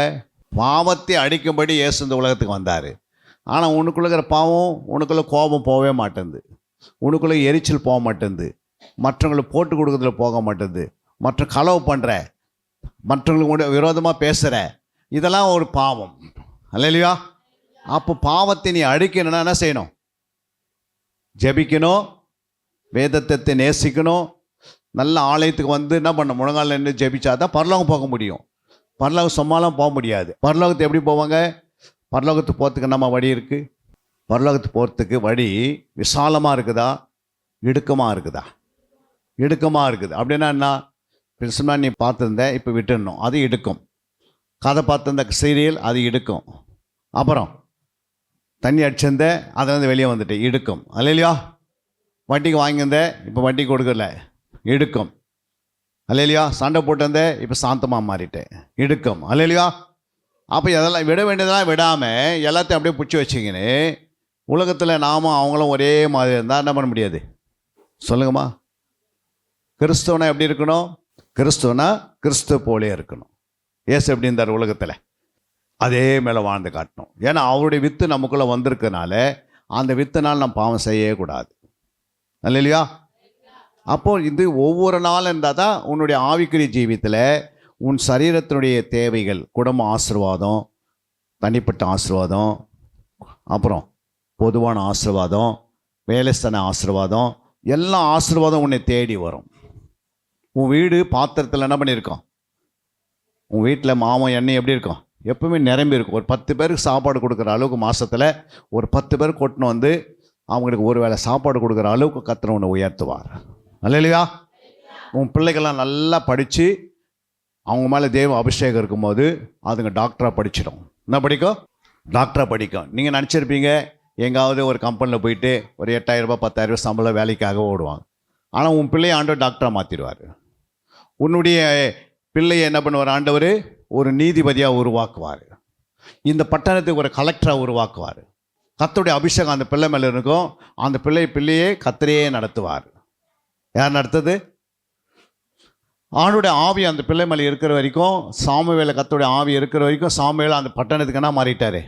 பாவத்தை அடிக்கும்படி இயேசு இந்த உலகத்துக்கு வந்தார். ஆனால் உனக்குள்ளே இருக்கிற பாவம், உனக்குள்ளே கோபம் போகவே மாட்டேங்குது, உனக்குள்ளே எரிச்சல் போக மாட்டேங்குது, மற்றவங்களை போட்டு கொடுக்குறதுல போக மாட்டேங்குது, மற்ற களவு பண்ணுற, மற்றவங்களுக்கு விரோதமாக பேசுகிற, இதெல்லாம் ஒரு பாவம். அல்லையா? அப்போ பாவத்தை நீ அழிக்கணும்னா என்ன செய்யணும்? ஜெபிக்கணும், வேதத்தை நேசிக்கணும், நல்ல ஆலயத்துக்கு வந்து என்ன பண்ண முழங்கால் நின்று ஜெபிச்சா தான் பரலோகம் போக முடியும். பரலோகம் சும்மாலாம் போக முடியாது. பரலோகத்தை எப்படி போவாங்க? பரலோகத்துக்கு போகிறதுக்கு நம்ம வழி இருக்குது. பரலோகத்துக்கு போகிறதுக்கு வழி விசாலமாக இருக்குதா, இடுக்கமாக இருக்குதா? இடுக்கமாக இருக்குது. அப்படின்னா என்ன? பெருசுமா நீ பார்த்துருந்த இப்போ விட்டுடணும், அது இடுக்கும். கதை பார்த்துருந்த சீரியல், அது இடுக்கும். அப்புறம் தண்ணி அடிச்சிருந்த அதை வந்து வெளியே வந்துட்டு இடுக்கும். அல்லையா? வட்டிக்கு வாங்கியிருந்த இப்போ வட்டி கொடுக்கல, இடுக்கும். அல்லையா? சண்டை போட்டிருந்த இப்போ சாந்தமாக மாறிட்டேன், இடுக்கும். அல்லையா? அப்போ இதெல்லாம் விட வேண்டியதெல்லாம் விடாமல் எல்லாத்தையும் அப்படியே பிடிச்சி வச்சிங்கன்னு உலகத்தில் நாமும் அவங்களும் ஒரே மாதிரி இருந்தால் என்ன பண்ண முடியாது? சொல்லுங்கம்மா. கிறிஸ்துவனா எப்படி இருக்கணும்? கிறிஸ்துவனா கிறிஸ்துவ போலே இருக்கணும். ஏசு எப்படி இருந்தார் உலகத்தில்? அதே மேலே வாழ்ந்து காட்டணும். ஏன்னா அவருடைய வித்து நமக்குள்ளே வந்திருக்கனால அந்த வித்துனால் நம்ம பாவம் செய்யவே கூடாது. இல்லையா? அப்போ இது ஒவ்வொரு நாளும் இருந்தால் தான் உன்னுடைய ஆவிக்குரிய ஜீவியத்தில் உன் சரீரத்தினுடைய தேவைகள், குடும்ப ஆசீர்வாதம், தனிப்பட்ட ஆசீர்வாதம், அப்புறம் பொதுவான ஆசீர்வாதம், வேலைஸ்தான ஆசீர்வாதம், எல்லா ஆசீர்வாதம் உன்னை தேடி வரும். உன் வீடு பாத்திரத்தில் என்ன பண்ணியிருக்கோம்? உன் வீட்டில் மாமம் எண்ணெய் எப்படி இருக்கும்? எப்பவுமே நிரம்பி இருக்கும். ஒரு 10 பேருக்கு சாப்பாடு கொடுக்குற அளவுக்கு மாதத்தில் ஒரு 10 பேர் கொட்டின்னு வந்து அவங்களுக்கு ஒரு வேளை சாப்பாடு கொடுக்குற அளவுக்கு கர்த்தர் உன்னை உயர்த்துவார். அல்லேலூயா. உன் பிள்ளைகள்லாம் நல்லா படித்து அவங்க மேலே தேவ அபிஷேகம் இருக்கும்போது அதுங்க டாக்டராக படிச்சிடும். என்ன படிக்கும்? டாக்டராக படிக்கும். நீங்கள் நினச்சிருப்பீங்க எங்காவது ஒரு கம்பெனியில் போயிட்டு ஒரு 8,000 ரூபாய் 10,000 ரூபாய் சம்பளம் வேலைக்காக ஓடுவாங்க. ஆனால் உன் பிள்ளையை ஆண்டவர் டாக்டராக மாற்றிடுவார். உன்னுடைய பிள்ளையை என்ன பண்ணுவார்? ஆண்டவர் ஒரு நீதிபதியாக உருவாக்குவார். இந்த பட்டணத்துக்கு ஒரு கலெக்டராக உருவாக்குவார். கர்த்தருடைய அபிஷேகம் அந்த பிள்ளை மேலே இருக்கும். அந்த பிள்ளையே கர்த்தரையே நடத்துவார். யார் நடத்துது? ஆண்டுடைய ஆவி அந்த பிள்ளை மேலே இருக்கிற வரைக்கும், சாமுவேல கர்த்தருடைய ஆவி இருக்கிற வரைக்கும் சாமுவேல் அந்த பட்டணத்துக்கு என்ன மாறிட்டார்?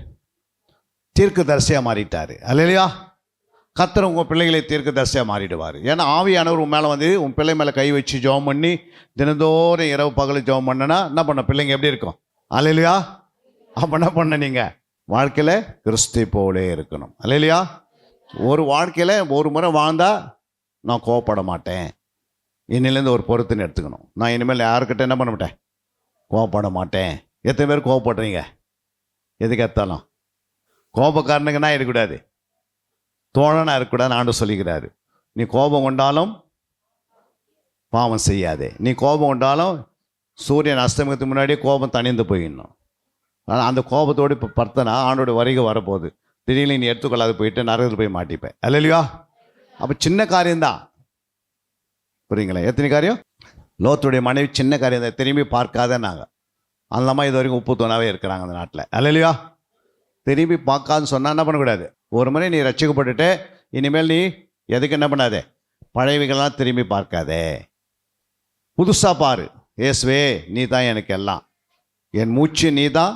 தீர்க்கதரிசியாக மாறிட்டார். அல்லேலூயா. கர்த்தர் உங்கள் பிள்ளைகளை தீர்க்கதரிசியாக மாறிடுவார். ஏன்னா ஆவியானவர் உன் மேலே வந்து உன் பிள்ளை மேலே கை வச்சு ஜெபம் பண்ணி தினந்தோறும் இரவு பகல் ஜெபம் பண்ணனா என்ன பண்ண? பிள்ளைங்க எப்படி இருக்கும்? அல்லேலூயா. அப்போ என்ன பண்ண? நீங்கள் வாழ்க்கையில் கிறிஸ்து போலே இருக்கணும். அல்லேலூயா. ஒரு வாழ்க்கையில் ஒரு முறை வாழ்ந்தால் நான் கோவப்பட மாட்டேன், இன்னிலேருந்து ஒரு பொறுத்துன்னு எடுத்துக்கணும். நான் இனிமேல் யாருக்கிட்ட என்ன பண்ண மாட்டேன்? கோவப்பட மாட்டேன். எத்தனை பேர் கோவப்படுறீங்க? எதுக்கு எடுத்தாலும் கோபக்காரனுக்குன்னா இருக்கக்கூடாது, தோழனாக இருக்கக்கூடாதுன்னு ஆண்டு சொல்லிக்கிறாரு. நீ கோபம் கொண்டாலும் பாவம் செய்யாதே. நீ கோபம் கொண்டாலும் சூரியன் அஸ்தமனத்துக்கு முன்னாடியே கோபம் தணிந்து போயிடணும். ஆனால் அந்த கோபத்தோடு இப்போ பர்த்தனா ஆண்டோட வருகை வரப்போகுது. திடீர்னு நீ எடுத்துக்கொள்ளாது போயிட்டு நரகத்தில் போய் மாட்டிப்பேன். அல்லேலூயா. அப்போ சின்ன காரியம்தான், புரியுங்களா? எத்தனை காரியம்? லோத்துடைய மனைவி சின்ன காரியம் தான், திரும்பி பார்க்காத நாங்கள் அந்த மாதிரி இது வரைக்கும் உப்பு தோணாவே இருக்கிறாங்க அந்த நாட்டில். அல்லேலூயா. திரும்பி பார்க்காதுன்னு சொன்னால் என்ன பண்ணக்கூடாது? ஒரு முறை நீ ரட்சிக்கப்பட்டுட்டு இனிமேல் நீ எதுக்கு என்ன பண்ணாதே? பழையவைகள்லாம் திரும்பி பார்க்காதே, புதுசாக பாரு. இயேசுவே நீ தான் எனக்கு எல்லாம், என் மூச்சு நீ தான்,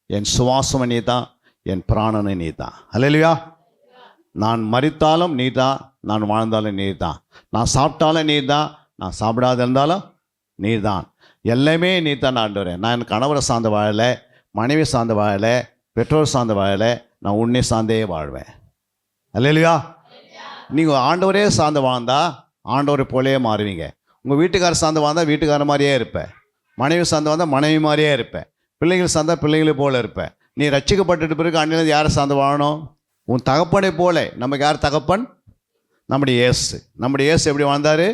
என் சுவாசம் நீ தான், என் பிராணனை நீ தான். அல்லேலூயா. நான் மரித்தாலும் நீ தான், நான் வாழ்ந்தாலும் நீ தான், நான் சாப்பிட்டாலும் நீ தான், நான் சாப்பிடாத இருந்தாலும் நீ தான், எல்லாமே நீ தான் ஆண்டவரே. நான் என் கணவரை சார்ந்த வாழலை, மனைவி சார்ந்த வாழலை, பெற்றோர் சார்ந்த வாழலை, நான் உன்னை சார்ந்தே வாழ்வேன். அல்லேலூயா. நீங்கள் ஆண்டவரே சார்ந்து வாழ்ந்தா ஆண்டவரை போலேயே மாறுவீங்க. உங்கள் வீட்டுக்காரர் சார்ந்து வாழ்ந்தால் வீட்டுக்கார மாதிரியே இருப்பேன், மனைவி சார்ந்து வந்தால் மனைவி மாதிரியே இருப்பேன், பிள்ளைகள் சார்ந்தால் பிள்ளைகளை போல இருப்பேன். நீ ரட்சிக்கப்பட்டுட்டு பிறகு அன்னிலேருந்து யாரை சார்ந்து வாழணும்? உன் தகப்பனை போல. நமக்கு யார் தகப்பன்? நம்முடைய இயேசு. நம்முடைய இயேசு எப்படி வாழ்ந்தார்?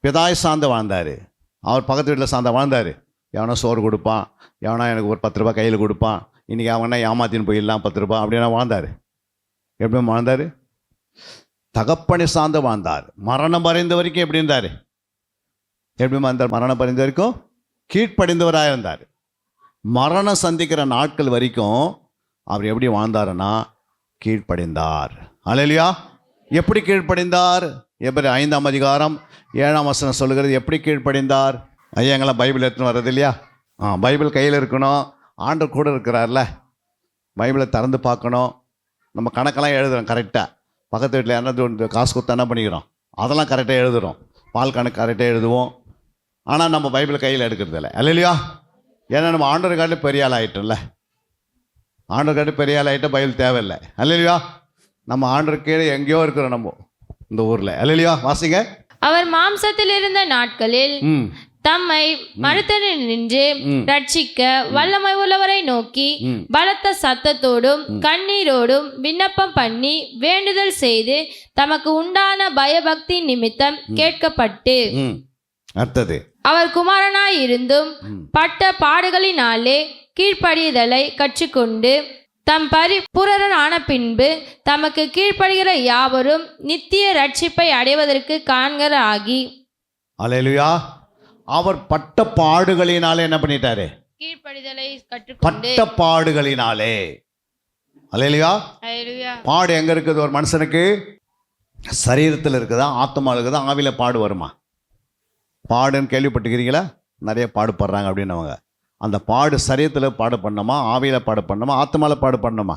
பிதாய் சார்ந்து வாழ்ந்தார். அவர் பக்கத்து வீட்டில் சார்ந்த வாழ்ந்தார். எவனா சோறு கொடுப்பான், எவனா எனக்கு ஒரு 10 ரூபா கையில் கொடுப்பான், இன்றைக்கி அவனா ஏமாத்தின்னு போயிடலாம் 10 ரூபா அப்படின்னா வாழ்ந்தார். எப்படி வாழ்ந்தார்? தகப்பனை சார்ந்து வாழ்ந்தார். மரணம் பறிந்த வரைக்கும் எப்படி இருந்தார்? எப்படி வாழ்ந்தார்? மரணம் பறிந்த வரைக்கும் கீழ்ப்படிந்தவராக இருந்தார். மரணம் சந்திக்கிற நாட்கள் வரைக்கும் அவர் எப்படி வாழ்ந்தாருன்னா கீழ்ப்படிந்தார். அல்லேலூயா. எப்படி கீழ்ப்படிந்தார்? எபிரேயர் 5ஆம் அதிகாரம் 7ஆம் வசனம் சொல்லுகிறது. எப்படி கீழ்ப்படிந்தார்? ஐயா எங்கெல்லாம் பைபிள் எடுத்துன்னு வர்றது இல்லையா? பைபிள் கையில் இருக்கணும். ஆண்டவர் கூட இருக்கிறார்ல, பைபிளை திறந்து பார்க்கணும். நம்ம கணக்கெல்லாம் எழுதுகிறோம் கரெக்டாக. பக்கத்து வீட்டில் யாராவது காசு கொடுத்தா என்ன பண்ணிக்கிறோம்? அதெல்லாம் கரெக்டாக எழுதுகிறோம். பால் கணக்கு கரெக்டாக எழுதுவோம். ஆனால் நம்ம பைபிளை கையில் எடுக்கிறது இல்லை. அல்லேலூயா. ஏன்னா நம்ம ஆண்டவர் காட்டு பெரிய ஆள் ஆகிட்டோம்ல. ஆண்டவர் காட்டு பெரிய ஆள் ஆகிட்ட பைபிள் தேவையில்லை. அல்லேலூயா. நம்ம ஆண்டவர் கீழே எங்கேயோ இருக்கிறோம் நம்ம இந்த ஊரில். அல்லேலூயா. வாசிங்க. அவர் மாம்சத்தில் இருந்த நாட்களில் தம்மை மறுத்தனில் நின்று ரட்சிக்க வல்லமை உள்ளவரை நோக்கி பலத்த சத்தத்தோடும் கண்ணீரோடும் விண்ணப்பம் பண்ணி வேண்டுதல் செய்து தமக்கு உண்டான பயபக்தி நிமித்தம் கேட்கப்பட்டு அடுத்தது அவர் குமாரனாய் இருந்தும் பட்ட பாடுகளினாலே கீழ்ப்படிதலை கற்றுக்கொண்டு தம் பரிபூரணரான பின்பு தமக்கு கீழ்ப்படுகிற யாவரும் நித்திய ரட்சிப்பை அடைவதற்கு காண்கிற ஆகி. அல்லேலூயா. அவர் பட்ட பாடுகளினாலே என்ன பண்ணிட்டாரு? கீழ்ப்படிதலை கற்றுக்கொண்டு. பட்ட பாடுகளினாலே. அல்லேலூயா. பாடு எங்க இருக்குது? ஒரு மனுஷனுக்கு சரீரத்தில் இருக்குதா, ஆத்மாவில் இருக்குதா, ஆவியில பாடு வருமா? பாடுன்னு கேள்விப்பட்டுக்கிறீங்களா? நிறைய பாடுபடுறாங்க அப்படின்னவங்க. அந்த பாடு சரீரத்தில் பாடு பண்ணணுமா, ஆவியில் பாடு பண்ணணுமா, ஆத்மாவில் பாடு பண்ணணுமா?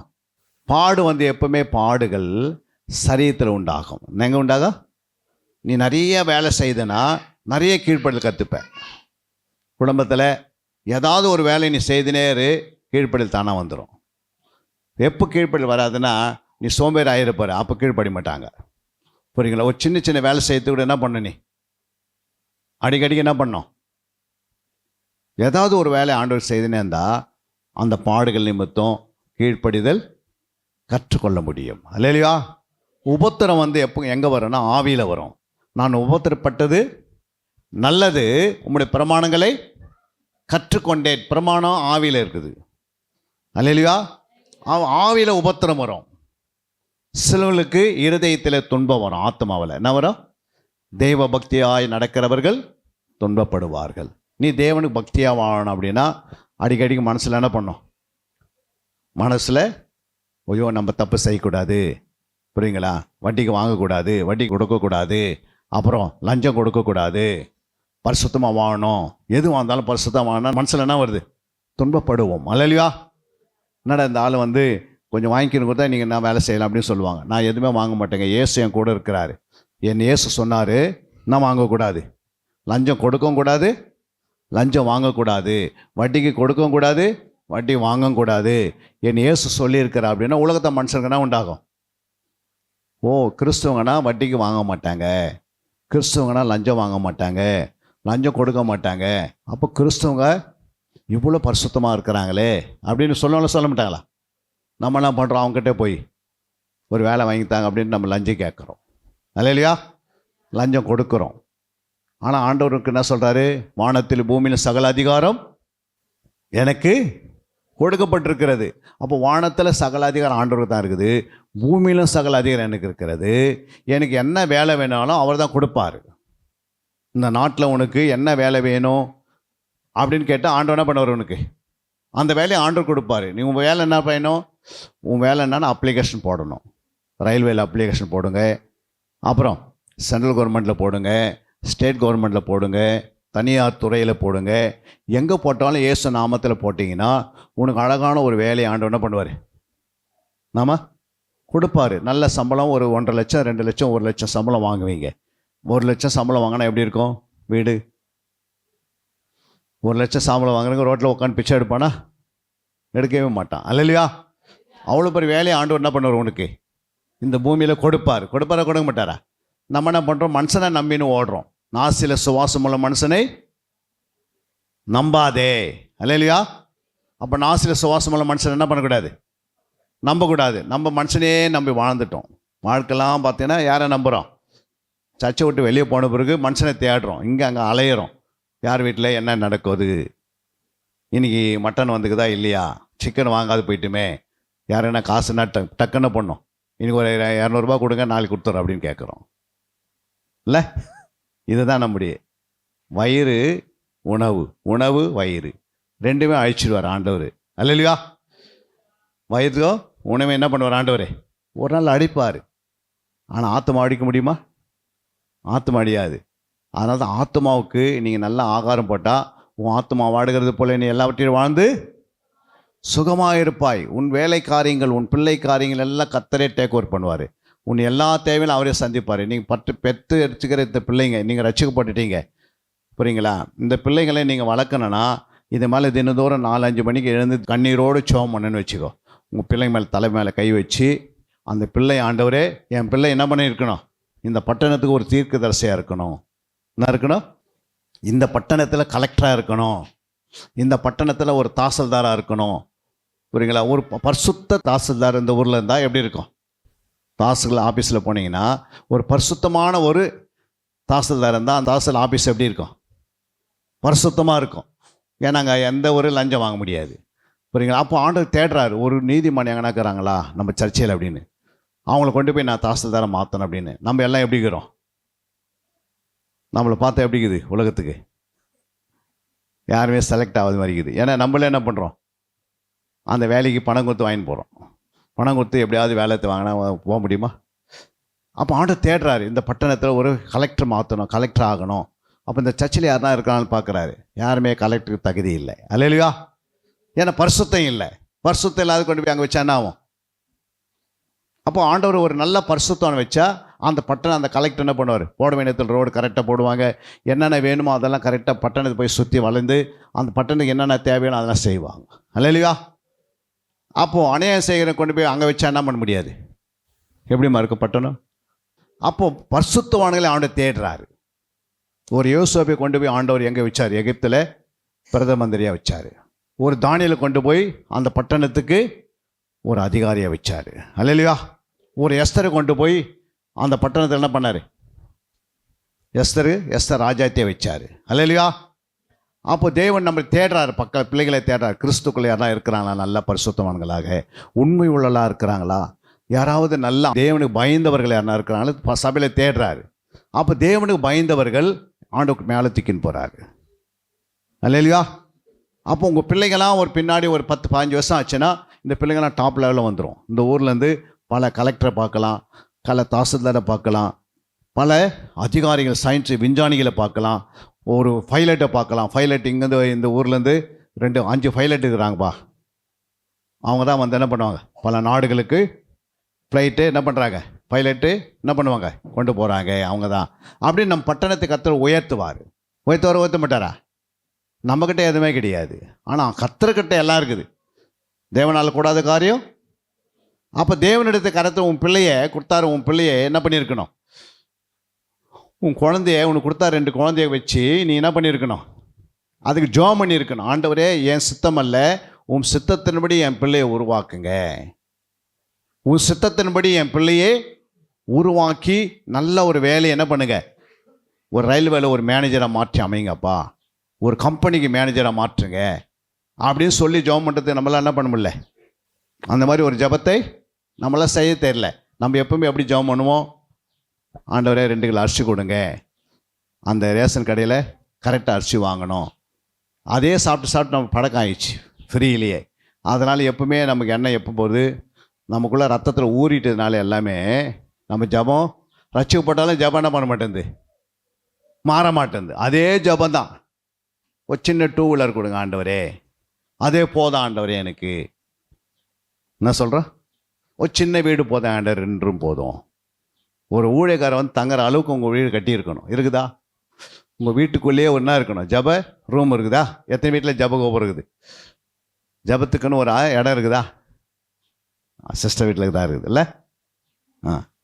பாடு எப்பவுமே பாடுகள் சரீரத்தில் உண்டாகும். எங்கே உண்டாகும்? நீ நிறைய வேலை செய்தனா நிறைய கீழ்ப்படிதல் கற்றுப்ப. குடும்பத்தில் ஏதாவது ஒரு வேலை நீ செய்துனே இரு, கீழ்ப்படிதல் தானாக வந்துடும். எப்போ கீழ்ப்படிதல் வராதுன்னா நீ சோம்பேறி ஆகிருப்பாரு, அப்போ கீழ்ப்படி மாட்டாங்க. புரியுங்களா? ஒரு சின்ன சின்ன வேலை செய்யறது கூட என்ன பண்ண, நீ அடிக்கடிக்கு என்ன பண்ணோம், ஏதாவது ஒரு வேலை ஆண்டவர் செய்துனே இருந்தால் அந்த பாடுகள் நிமித்தம் கீழ்ப்படிதல் கற்றுக்கொள்ள முடியும். அல்லேலூயா. உபத்திரம் வந்து எப்போ எங்கே வரும்னா ஆவியில் வரும். நான் உபத்திரப்பட்டது நல்லது, உம்முடைய பிரமாணங்களை கற்றுக்கொண்டேன். பிரமாணம் ஆவியில் இருக்குது. அல்லேலூயா. ஆவியில் உபத்திரம் வரும். சிலவர்களுக்கு இருதயத்தில் துன்பம் வரும். ஆத்மாவில் என்ன வரும்? தெய்வ பக்தியாய் நடக்கிறவர்கள் துன்பப்படுவார்கள். நீ தேவனுக்கு பக்தியாக வாழணும் அப்படின்னா அடிக்கடிக்கு மனசில் என்ன பண்ணும், மனசில் ஐயோ நம்ம தப்பு செய்யக்கூடாது, புரியுங்களா, வட்டிக்கு வாங்கக்கூடாது, வட்டி கொடுக்கக்கூடாது, அப்புறம் லஞ்சம் கொடுக்கக்கூடாது, பரிசுத்தமாக வாழணும், எது வந்தாலும் பரிசுத்தமாக வாழணும். மனசில் என்ன வருது? துன்பப்படுவோம். அல்லேலூயா. என்னடா இந்த ஆள் வந்து கொஞ்சம் வாங்கிக்கணும் கொடுத்தா நீங்கள் என்ன வேலை செய்யலாம் அப்படின்னு சொல்லுவாங்க. நான் எதுவுமே வாங்க மாட்டேங்க, இயேசு என் கூட இருக்கிறாரு. என் இயேசு சொன்னார் நான் வாங்கக்கூடாது, லஞ்சம் கொடுக்கவும் கூடாது, லஞ்சம் வாங்கக்கூடாது, வட்டிக்கு கொடுக்கவும் கூடாது, வட்டி வாங்கவும் கூடாது, என் இயேசு சொல்லியிருக்கிறார் அப்படின்னா உலகத்தை மனுஷனுக்குன்னா உண்டாகும். ஓ, கிறிஸ்துவங்கன்னா வட்டிக்கு வாங்க மாட்டாங்க, கிறிஸ்துவங்கன்னா லஞ்சம் வாங்க மாட்டாங்க, லஞ்சம் கொடுக்க மாட்டாங்க, அப்போ கிறிஸ்துவங்க இவ்வளோ பரிசுத்தமாக இருக்கிறாங்களே அப்படின்னு சொல்ல மாட்டாங்களா? நம்ம என்ன பண்ணுறோம், அவங்ககிட்ட போய் ஒரு வேலை வாங்கித்தாங்க அப்படின்னு நம்ம லஞ்சம் கேட்குறோம். அல்லேலூயா. லஞ்சம் கொடுக்குறோம். ஆனால் ஆண்டவருக்கு என்ன சொல்கிறாரு? வானத்தில் பூமியில் சகல அதிகாரம் எனக்கு கொடுக்கப்பட்டிருக்கிறது. அப்போ வானத்தில் சகல அதிகாரம் ஆண்டவருக்கு தான் இருக்குது, பூமியிலும் சகல அதிகாரம் எனக்கு இருக்கிறது. எனக்கு என்ன வேலை வேணாலும் அவர் தான் கொடுப்பார். இந்த நாட்டில் உனக்கு என்ன வேலை வேணும் அப்படின்னு கேட்டால் ஆண்டவர் என்ன பண்ணுவார்? உனக்கு அந்த வேலையை ஆண்டவர் கொடுப்பார். நீ உன் வேலை என்ன பண்ணணும்? உன் வேலை என்னன்னா அப்ளிகேஷன் போடணும். ரயில்வேல அப்ளிகேஷன் போடுங்க, அப்புறம் சென்ட்ரல் கவர்மெண்ட்டில் போடுங்க, ஸ்டேட் கவர்மெண்ட்டில் போடுங்க, தனியார் துறையில் போடுங்க. எங்கே போட்டாலும் இயேசு நாமத்தில் போட்டிங்கன்னா உனக்கு அழகான ஒரு வேலையை ஆண்டவர் என்ன பண்ணுவார்? நாம கொடுப்பார். நல்ல சம்பளம், ஒரு 1.5 லட்சம் 2 லட்சம் 1 லட்சம் சம்பளம் வாங்குவீங்க. 1 லட்சம் சம்பளம் வாங்கினா எப்படி இருக்கும் வீடு? 1 லட்சம் சம்பளம் வாங்குறவங்க ரோட்டில் உட்காந்து பிச்சை எடுப்பானா? எடுக்கவே மாட்டான். அல்லேலூயா. அவ்வளோ பெரிய வேலையை ஆண்டவர் என்ன பண்ணுவார் உனக்கு இந்த பூமியில் கொடுப்பார். கொடுப்பாரா கொடுக்க மாட்டாரா? நம்ம என்ன பண்ணுறோம்? மனுஷனை நம்பின்னு ஓடுறோம். நாசில சுவாசமுள்ள மனுஷனை நம்பாதே. அல்லேலூயா. அப்போ நாசில சுவாசமுள்ள மனுஷனை என்ன பண்ணக்கூடாது? நம்பக்கூடாது. நம்ம மனுஷனே நம்பி வாழ்ந்துட்டோம். வாழ்க்கைலாம் பார்த்தீங்கன்னா யாரை நம்புகிறோம்? சர்ச்சை விட்டு வெளியே போன பிறகு மனுஷனை தேடுறோம், இங்கே அங்கே அலையிறோம். யார் வீட்டில் என்ன நடக்குது, இன்றைக்கி மட்டன் வந்துக்குதா இல்லையா, சிக்கன் வாங்காது போயிட்டுமே, யாருன்னா காசுன்னா டக்குன்னு பண்ணோம், இன்றைக்கி ஒரு 200 ரூபா கொடுங்க நாளைக்கு கொடுத்துட்றோம் அப்படின்னு கேட்குறோம். இல்லை, இதுதான் நம்முடைய வயிறு, உணவு, உணவு வயிறு ரெண்டுமே அழிச்சிடுவார் ஆண்டவர். அல்லேலூயா. வயிறுக்கோ உணவை என்ன பண்ணுவார் ஆண்டவர்? ஒரு நாள் அடிப்பார். ஆனால் ஆத்மா அடிக்க முடியுமா? ஆத்மா அடியாது. அதனால தான் ஆத்மாவுக்கு நீங்கள் நல்லா ஆகாரம் போட்டால் உன் ஆத்மா வாடுகிறது போல நீ எல்லாவற்றையும் வாழ்ந்து சுகமாக இருப்பாய். உன் வேலை காரியங்கள், உன் பிள்ளை காரியங்கள் எல்லாம் கர்த்தரே டேக் ஓவர் பண்ணுவார். உன் எல்லா தேவையும் அவரே சந்திப்பார். நீங்கள் பெற்று எடுத்துக்கிற இந்த பிள்ளைங்க நீங்கள் ரட்சிக்கப்பட்டுட்டீங்க, புரியுங்களா? இந்த பிள்ளைங்களை நீங்கள் வளர்க்கணுன்னா இது மேலே தினந்தோறும் 4-5 மணிக்கு எழுந்து கண்ணீரோடு சோம் பண்ணுன்னு வச்சுக்கோ. உங்கள் பிள்ளைங்க மேலே தலை மேலே கை வச்சு அந்த பிள்ளை, ஆண்டவரே என் பிள்ளை என்ன பண்ணியிருக்கணும்? இந்த பட்டணத்துக்கு ஒரு தீர்க்கதரிசியாக இருக்கணும். என்ன இருக்கணும்? இந்த பட்டணத்தில் கலெக்டராக இருக்கணும், இந்த பட்டணத்தில் ஒரு தாசில்தாராக இருக்கணும், புரியுங்களா? ஒரு பரிசுத்த தாசில்தார் இந்த ஊரில் இருந்தால் எப்படி இருக்கும்? தாசில் ஆஃபீஸில் போனீங்கன்னா ஒரு பரிசுத்தமான ஒரு தாசில்தார் இருந்தால் அந்த தாசில் ஆஃபீஸ் எப்படி இருக்கும்? பரிசுத்தமாக இருக்கும். ஏன்னா அங்கே எந்த ஒரு லஞ்சம் வாங்க முடியாது, புரியுங்களா? அப்போ ஆண்டவர் தேடுறாரு, ஒரு நீதிமன்றம் எங்கன்னா இருக்கிறாங்களா நம்ம சர்ச்சையில் அப்படின்னு, அவங்கள கொண்டு போய் நான் தாசில்தாரை மாற்றணும் அப்படின்னு. நம்ம எல்லாம் எப்படி இருக்கிறோம்? நம்மளை பார்த்தா எப்படி இருக்குது உலகத்துக்கு? யாருமே செலக்ட் ஆகாத மாதிரி இருக்குது. ஏன்னா நம்மளே என்ன பண்ணுறோம்? அந்த வேலைக்கு பணம் கொடுத்து வாங்கிட்டு போகிறோம். பணம் கொடுத்து எப்படியாவது வேலையை வாங்கினா போக முடியுமா? அப்போ ஆண்டவர் தேடுறாரு, இந்த பட்டணத்தில் ஒரு கலெக்டர் மாற்றணும், கலெக்டர் ஆகணும். அப்போ இந்த சர்ச்சில் யாருனா இருக்கான்னு பார்க்குறாரு. யாருமே கலெக்டருக்கு தகுதி இல்லை. அல்லேலூயா. ஏன்னா பரிசுத்தம் இல்லை. பரிசுத்தம் இல்லாத கொண்டு போய் அங்கே வச்சா என்ன ஆகும்? அப்போ ஆண்டவர் ஒரு நல்ல பரிசுத்தம் வச்சா அந்த பட்டணம் அந்த கலெக்டர் என்ன பண்ணுவார், போட வேண்டியத்தில் ரோடு கரெக்டாக போடுவாங்க. என்னென்ன வேணுமோ அதெல்லாம் கரெக்டாக பட்டணத்தை போய் சுற்றி வளைந்து அந்த பட்டணத்துக்கு என்னென்ன தேவையான அதெல்லாம் செய்வாங்க. அல்லையா? அப்போது அநியாயம் செய்கிற கொண்டு போய் அங்கே வச்சா என்ன பண்ண முடியாது, எப்படிமா இருக்கும் பட்டணம்? அப்போது பரிசுத்தவான்களை ஆண்டவர் தேடுறாரு. ஒரு யோசேப்பை கொண்டு போய் ஆண்டவர் எங்கே வச்சார், எகிப்தில் பிரதம மந்திரியாக வச்சார். ஒரு தானியலை கொண்டு போய் அந்த பட்டணத்துக்கு ஒரு அதிகாரியாக வச்சார். அல்லையா? ஒரு எஸ்தரை கொண்டு போய் அந்த பட்டணத்தில் என்ன பண்ணார், எஸ்தர் ராஜாத்தியை வச்சார். அல்லையா? அப்போ தேவன் நம்ம தேடுறாரு, பிள்ளைகளை தேடுறாரு. கிறிஸ்துக்குள்ளே யாரெல்லாம் இருக்கிறாங்களா, நல்ல பரிசுத்தவான்களாக உண்மை உள்ளலாம் இருக்கிறாங்களா, யாராவது நல்லா தேவனுக்கு பயந்தவர்கள் யாரா இருக்கிறாங்களா சபையில் தேடுறாரு. அப்போ தேவனுக்கு பயந்தவர்கள் ஆண்டுக்கு மேலே தூக்கின்னு போகிறாரு. அல்லையா? அப்போ உங்கள் பிள்ளைங்களாம் ஒரு பின்னாடி ஒரு 10-15 வருஷம் ஆச்சுன்னா இந்த பிள்ளைங்களாம் டாப் லெவலில் வந்துடும். இந்த ஊர்லேருந்து பல கலெக்டரை பார்க்கலாம், பல தாசில்தாரை பார்க்கலாம், பல அதிகாரிகள், சயின்ஸ் விஞ்ஞானிகளை பார்க்கலாம், ஒரு பைலட்டை பார்க்கலாம். பைலட் இங்கேருந்து இந்த ஊர்லேருந்து 5 பைலட் இருக்கிறாங்கப்பா. அவங்க தான் வந்து என்ன பண்ணுவாங்க, பல நாடுகளுக்கு ஃப்ளைட்டு என்ன பண்ணுறாங்க, பைலட்டு என்ன பண்ணுவாங்க, கொண்டு போகிறாங்க. அவங்க தான் அப்படின்னு நம்ம பட்டணத்தை கர்த்தர் உயர்த்துவார். உயர்த்த மாட்டாரா? நம்மக்கிட்ட எதுவுமே கிடையாது, ஆனால் கர்த்தர்கிட்ட எல்லாம் இருக்குது. தேவனால் கூடாத காரியம். அப்போ தேவனிடத்தை கருத்து உன் பிள்ளைய கொடுத்தாரு. உன் பிள்ளைய என்ன பண்ணியிருக்கணும், உன் குழந்தைய உனக்கு கொடுத்தா 2 குழந்தைய வச்சு நீ என்ன பண்ணியிருக்கணும், அதுக்கு ஜெபம் பண்ணியிருக்கணும். ஆண்டவரே, என் சித்தம் அல்ல, உன் சித்தத்தின்படி என் பிள்ளையை உருவாக்குங்க. உன் சித்தத்தின்படி என் பிள்ளையை உருவாக்கி நல்ல ஒரு வேலையை என்ன பண்ணுங்க, ஒரு ரயில்வேல ஒரு மேனேஜராக மாற்றி அமைங்கப்பா, ஒரு கம்பெனிக்கு மேனேஜராக மாற்றுங்க அப்படின்னு சொல்லி ஜெபம் பண்ணுறதுக்கு நம்மளால் என்ன பண்ண முடியல. அந்த மாதிரி ஒரு ஜெபத்தை நம்மளால் செய்ய தெரியல. நம்ம எப்பவுமே எப்படி ஜெபம் பண்ணுவோம், ஆண்டவரே 2 கிலோ அரிசி கொடுங்க, அந்த ரேஷன் கடையில் கரெக்டாக அரிசி வாங்கணும். அதே சாப்பிட்டு நம்ம பழக்கம் ஆயிடுச்சு ஃப்ரீலேயே. அதனால் எப்பவுமே நமக்கு எண்ணெய் எப்போ போகுது, நமக்குள்ளே ரத்தத்தில் ஊறிட்டதுனால எல்லாமே நம்ம ஜெபம் ரட்சிக்கப்பட்டாலும் ஜெபம் என்ன பண்ண மாட்டேங்குது, மாற மாட்டேங்குது. அதே ஜெபந்தான். ஒரு சின்ன 2 வீலர் கொடுங்க ஆண்டவரே, அதே போதும் ஆண்டவரே எனக்கு. என்ன சொல்கிறோம், ஒரு சின்ன வீடு போதும் ஆண்டவர், 2 ரூம் போதும். ஒரு ஊழியக்காரர் வந்து தங்குற அளவுக்கு உங்கள் வீடு கட்டியிருக்கணும். இருக்குதா? உங்கள் வீட்டுக்குள்ளேயே ஒன்றா இருக்கணும். ஜப ரூம் இருக்குதா? எத்தனை வீட்டில் ஜப கோபுரம் இருக்குது? ஜபத்துக்குன்னு ஒரு இடம் இருக்குதா? சிஸ்டர் வீட்டில் தான் இருக்குது இல்லை?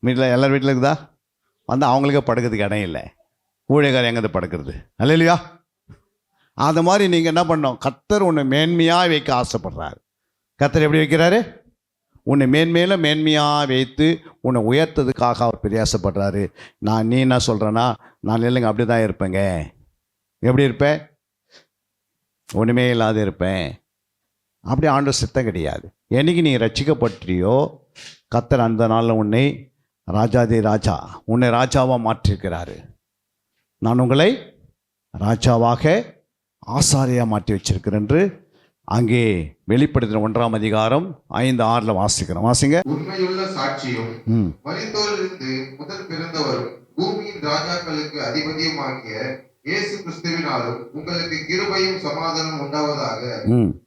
வீட்டில் எல்லார் வீட்டில் இருக்குதா? வந்து அவங்களுக்கே படுக்கிறதுக்கு இடம் இல்லை. ஊழியக்காரர் எங்கே படுக்கிறது? அல்லையா? அது மாதிரி நீங்கள் என்ன பண்ணோம், கர்த்தர் உன்னை மேன்மையாக வைக்க ஆசைப்படுறாரு. கர்த்தர் எப்படி வைக்கிறாரு? உன்னை மேன்மையாக வைத்து உன்னை உயர்த்ததுக்காக அவர் பிரயாசப்படுறாரு. நீ என்ன சொல்கிறேன்னா, நான் இல்லைங்க அப்படி தான் இருப்பேங்க. எப்படி இருப்பேன்? ஒன்றுமே இல்லாத இருப்பேன். அப்படி ஆண்டவர் சித்தம் கிடையாது. என்னைக்கு நீ ரட்சிக்கப்பட்டியோ கர்த்தர் அந்த நாளில் உன்னை உன்னை ராஜாவாக மாற்றிருக்கிறாரு. நான் உங்களை ராஜாவாக ஆசாரியாக மாற்றி வச்சிருக்கிறேன் என்று அங்கே வெளிப்படுத்தின 1ஆம் அதிகாரம் 5-6 வாசிக்கிறோம். வாசிங்க. உண்மையுள்ள சாட்சியும் மரித்தோரிலிருந்து முதல் பிறந்தவரும் பூமியின் ராஜாக்களுக்கு அதிபதியுமாகிய இயேசு கிறிஸ்துவினாலும் உங்களுக்கு கிருபையும் சமாதானம் உண்டாவதாக.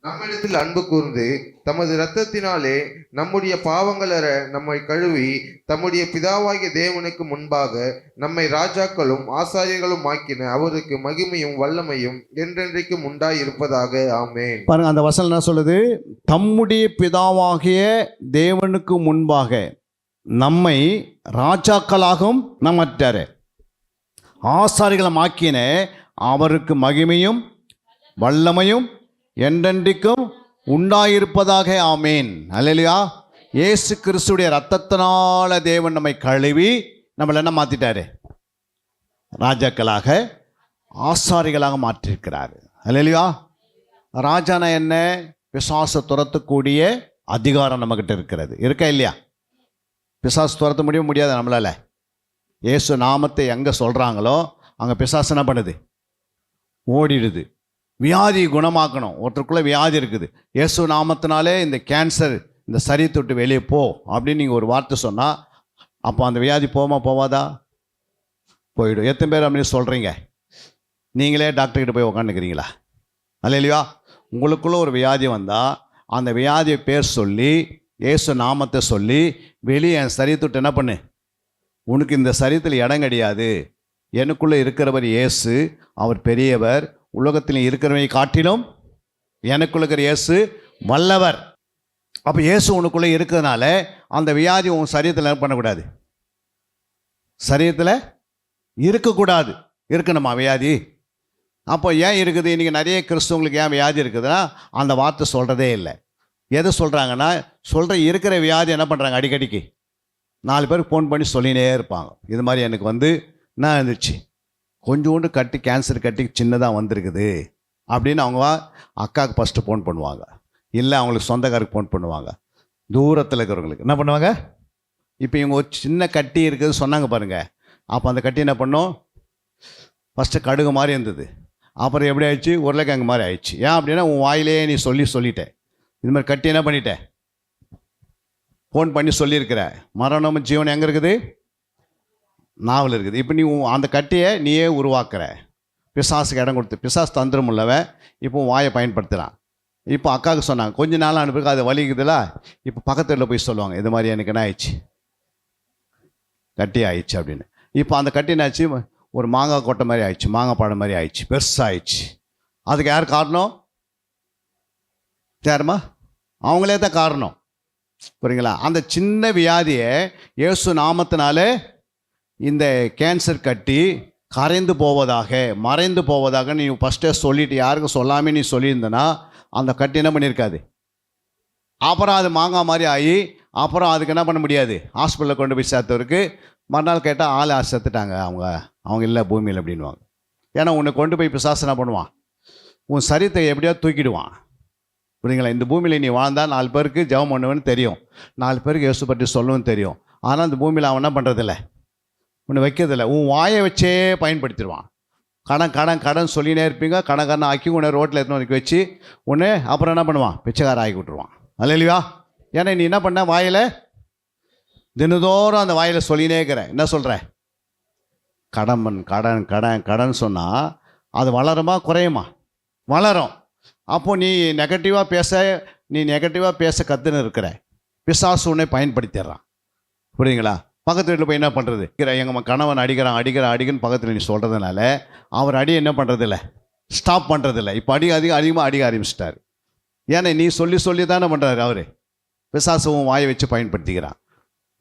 நம்மிடத்தில் அன்பு கூர்ந்து தமது இரத்தத்தினாலே நம்முடைய பாவங்களற நம்மை கழுவி தம்முடைய பிதாவாகிய தேவனுக்கு முன்பாக நம்மை ராஜாக்களும் ஆசாரியர்களும் ஆக்கின அவருக்கு மகிமையும் வல்லமையும் என்றென்றைக்கும் உண்டாயிருப்பதாக. ஆமென். பாருங்க, அந்த வசனம் என்ன சொல்லுது? தம்முடைய பிதாவாகிய தேவனுக்கு முன்பாக நம்மை ராஜாக்களாகவும் நம்மட்டாரு ஆசாரிகளை ஆக்கின அவருக்கு மகிமையும் வல்லமையும் என்றென்றைக்கும் உண்டாயிருப்பதாக. ஆமேன். அல்லேலூயா. இயேசு கிறிஸ்துடைய ரத்தத்தினால தேவன் நம்மை கழுவி நம்மளை என்ன மாற்றிட்டாரு? ராஜாக்களாக ஆசாரிகளாக மாற்றிருக்கிறாரு. அல்லேலூயா. ராஜானா என்ன? பிசாசை துரத்தக்கூடிய அதிகாரம் நம்மக்கிட்ட இருக்கிறது. இருக்கா இல்லையா? பிசாசு துரத்த முடியாது நம்மளால். இயேசு நாமத்தை எங்கே சொல்கிறாங்களோ அங்கே பிசாசு என்ன பண்ணுது? ஓடிடுது. வியாதி குணமாக்கணும். ஒருத்தருக்குள்ளே வியாதி இருக்குது, இயேசு நாமத்தினாலே இந்த கேன்சர் இந்த சரீரத்தை விட்டு வெளியே போ அப்படின்னு நீங்கள் ஒரு வார்த்தை சொன்னால் அப்போ அந்த வியாதி போவாதா? போயிடும். எத்தனை பேர் அப்படின்னு சொல்கிறீங்க? நீங்களே டாக்டர்கிட்ட போய் உக்காந்துக்கிறீங்களா? அல்லேலூயா. உங்களுக்குள்ளே ஒரு வியாதி வந்தால் அந்த வியாதியை பேர் சொல்லி இயேசு நாமத்தை சொல்லி வெளியே என் சரீரத்தை விட்டு என்ன பண்ணு? உனக்கு இந்த சரீரத்தில் இடம் கிடையாது. எனக்குள்ளே இருக்கிறவர் இயேசு, அவர் பெரியவர். உலகத்தில் இருக்கிறவரை காட்டிலும் எனக்குள்ள இருக்கிற இயேசு வல்லவர். அப்போ இயேசு உனக்குள்ளே இருக்கிறதுனால அந்த வியாதி உன் சரீரத்தில் என்ன பண்ணக்கூடாது, சரீரத்தில் இருக்கக்கூடாது. இருக்கணுமா வியாதி? அப்போ ஏன் இருக்குது? இன்றைக்கி நிறைய கிறிஸ்தவங்களுக்கு ஏன் வியாதி இருக்குதுன்னா அந்த வார்த்தை சொல்கிறதே இல்லை. எதை சொல்கிறாங்கன்னா, இருக்கிற வியாதி என்ன பண்ணுறாங்க, அடிக்கடிக்கு 4 பேருக்கு ஃபோன் பண்ணி சொல்லினே இருப்பாங்க. இது மாதிரி எனக்கு என்ன இருந்துச்சு, கொஞ்சோண்டு கட்டி, கேன்சர் கட்டி சின்னதாக வந்திருக்குது அப்படின்னு அவங்க அக்காவுக்கு ஃபஸ்ட்டு ஃபோன் பண்ணுவாங்க. இல்லை அவங்களுக்கு சொந்தக்காருக்கு ஃபோன் பண்ணுவாங்க. தூரத்தில் இருக்கிறவங்களுக்கு என்ன பண்ணுவாங்க, இப்போ இவங்க ஒரு சின்ன கட்டி இருக்குது சொன்னாங்க பாருங்கள். அப்போ அந்த கட்டி என்ன பண்ணோம், ஃபஸ்ட்டு கடுகு மாதிரி இருந்தது, அப்புறம் எப்படி ஆயிடுச்சு, உருளைக்கிழங்கு மாதிரி ஆயிடுச்சு. ஏன் அப்படின்னா உன் வாயிலேயே நீ சொல்லிட்டேன். இது மாதிரி கட்டி என்ன பண்ணிட்டேன், ஃபோன் பண்ணி சொல்லியிருக்கிற. மரணமும் ஜீவன் எங்கே இருக்குது, நாவல் இருக்குது. இப்போ நீ அந்த கட்டியை நீயே உருவாக்குற. பிசாசுக்கு இடம் கொடுத்து, பிசாசு தந்திரம் உள்ளவன் இப்போ வாயை பயன்படுத்துகிறான். இப்போ அக்காவுக்கு சொன்னாங்க, கொஞ்ச நாள் அனுப்பிருக்கு, அது வலிக்குதுல. இப்போ பக்கத்து வீட்டில் போய் சொல்லுவாங்க, இது மாதிரி எனக்கு என்ன ஆயிடுச்சு, கட்டி ஆயிடுச்சு அப்படின்னு. இப்போ அந்த கட்டி என்னாச்சு, ஒரு மாங்காய் கொட்டை மாதிரி ஆயிடுச்சு, மாங்காய் பழம் மாதிரி ஆயிடுச்சு, பெருசாகிடுச்சு. அதுக்கு யார் காரணம், யாருமா, அவங்களே தான் காரணம். புரியுங்களா? அந்த சின்ன வியாதியை இயேசு நாமத்தினாலே இந்த கேன்சர் கட்டி கரைந்து போவதாக, மறைந்து போவதாக நீ ஃபஸ்ட்டே சொல்லிட்டு, யாருக்கும் சொல்லாமல் நீ சொல்லியிருந்தனா அந்த கட்டி என்ன பண்ணியிருக்காது. அப்புறம் அது மாங்காய் மாதிரி ஆகி அப்புறம் அதுக்கு என்ன பண்ண முடியாது, ஹாஸ்பிட்டலில் கொண்டு போய் சேர்த்தவருக்கு மறுநாள் கேட்டால் ஆள் செத்துட்டாங்க, அவங்க இல்லை பூமியில் அப்படின்வாங்க. ஏன்னா உன்னை கொண்டு போய் பிசாசு என்ன பண்ணுவான், உன் சரீரத்தை எப்படியோ தூக்கிடுவான். புரியுங்களா? இந்த பூமியில் நீ வாழ்ந்தால் 4 பேருக்கு ஜெபம் பண்ணுவேன்னு தெரியும், 4 பேருக்கு இயேசு பற்றி சொல்லணும்னு தெரியும். ஆனால் இந்த பூமியில் அவன் என்ன பண்ணுறதில்ல, ஒன்று வைக்கிறதில்ல. உன் வாயை வச்சே பயன்படுத்திடுவான். கடன் சொல்லினே இருப்பீங்க, கடன் ஆக்கி உன்னை ரோட்டில் எடுத்துன்னு வச்சு உன்னை அப்புறம் என்ன பண்ணுவான், பிச்சைக்கார ஆக்கி விட்டுருவான். அல்லையா? ஏன்னா நீ என்ன பண்ண, வாயில் தினதோறும் அந்த வாயில் சொல்லினே இருக்கிற. என்ன சொல்கிற, கடன் சொன்னால் அது வளருமா குறையுமா? வளரும். அப்போ நீ நெகட்டிவாக பேச கற்றுன்னு இருக்கிற. பிசாசு உன்னை பயன்படுத்திடுறான். புரியுங்களா? பக்கத்து வீட்டில் போய் என்ன பண்ணுறது, எங்கள் கணவன் அடிக்கிறன்னு பக்கத்தில் நீ சொல்கிறதுனால அவர் என்ன பண்ணுறதில்ல, ஸ்டாப் பண்ணுறதில்ல. இப்போ அதிகமாக அடிக்க ஆரம்பிச்சிட்டார். ஏன்னா நீ சொல்லி தானே பண்ணுறாரு அவர். பிசாசுவும் வாயை வச்சு பயன்படுத்திக்கிறான்.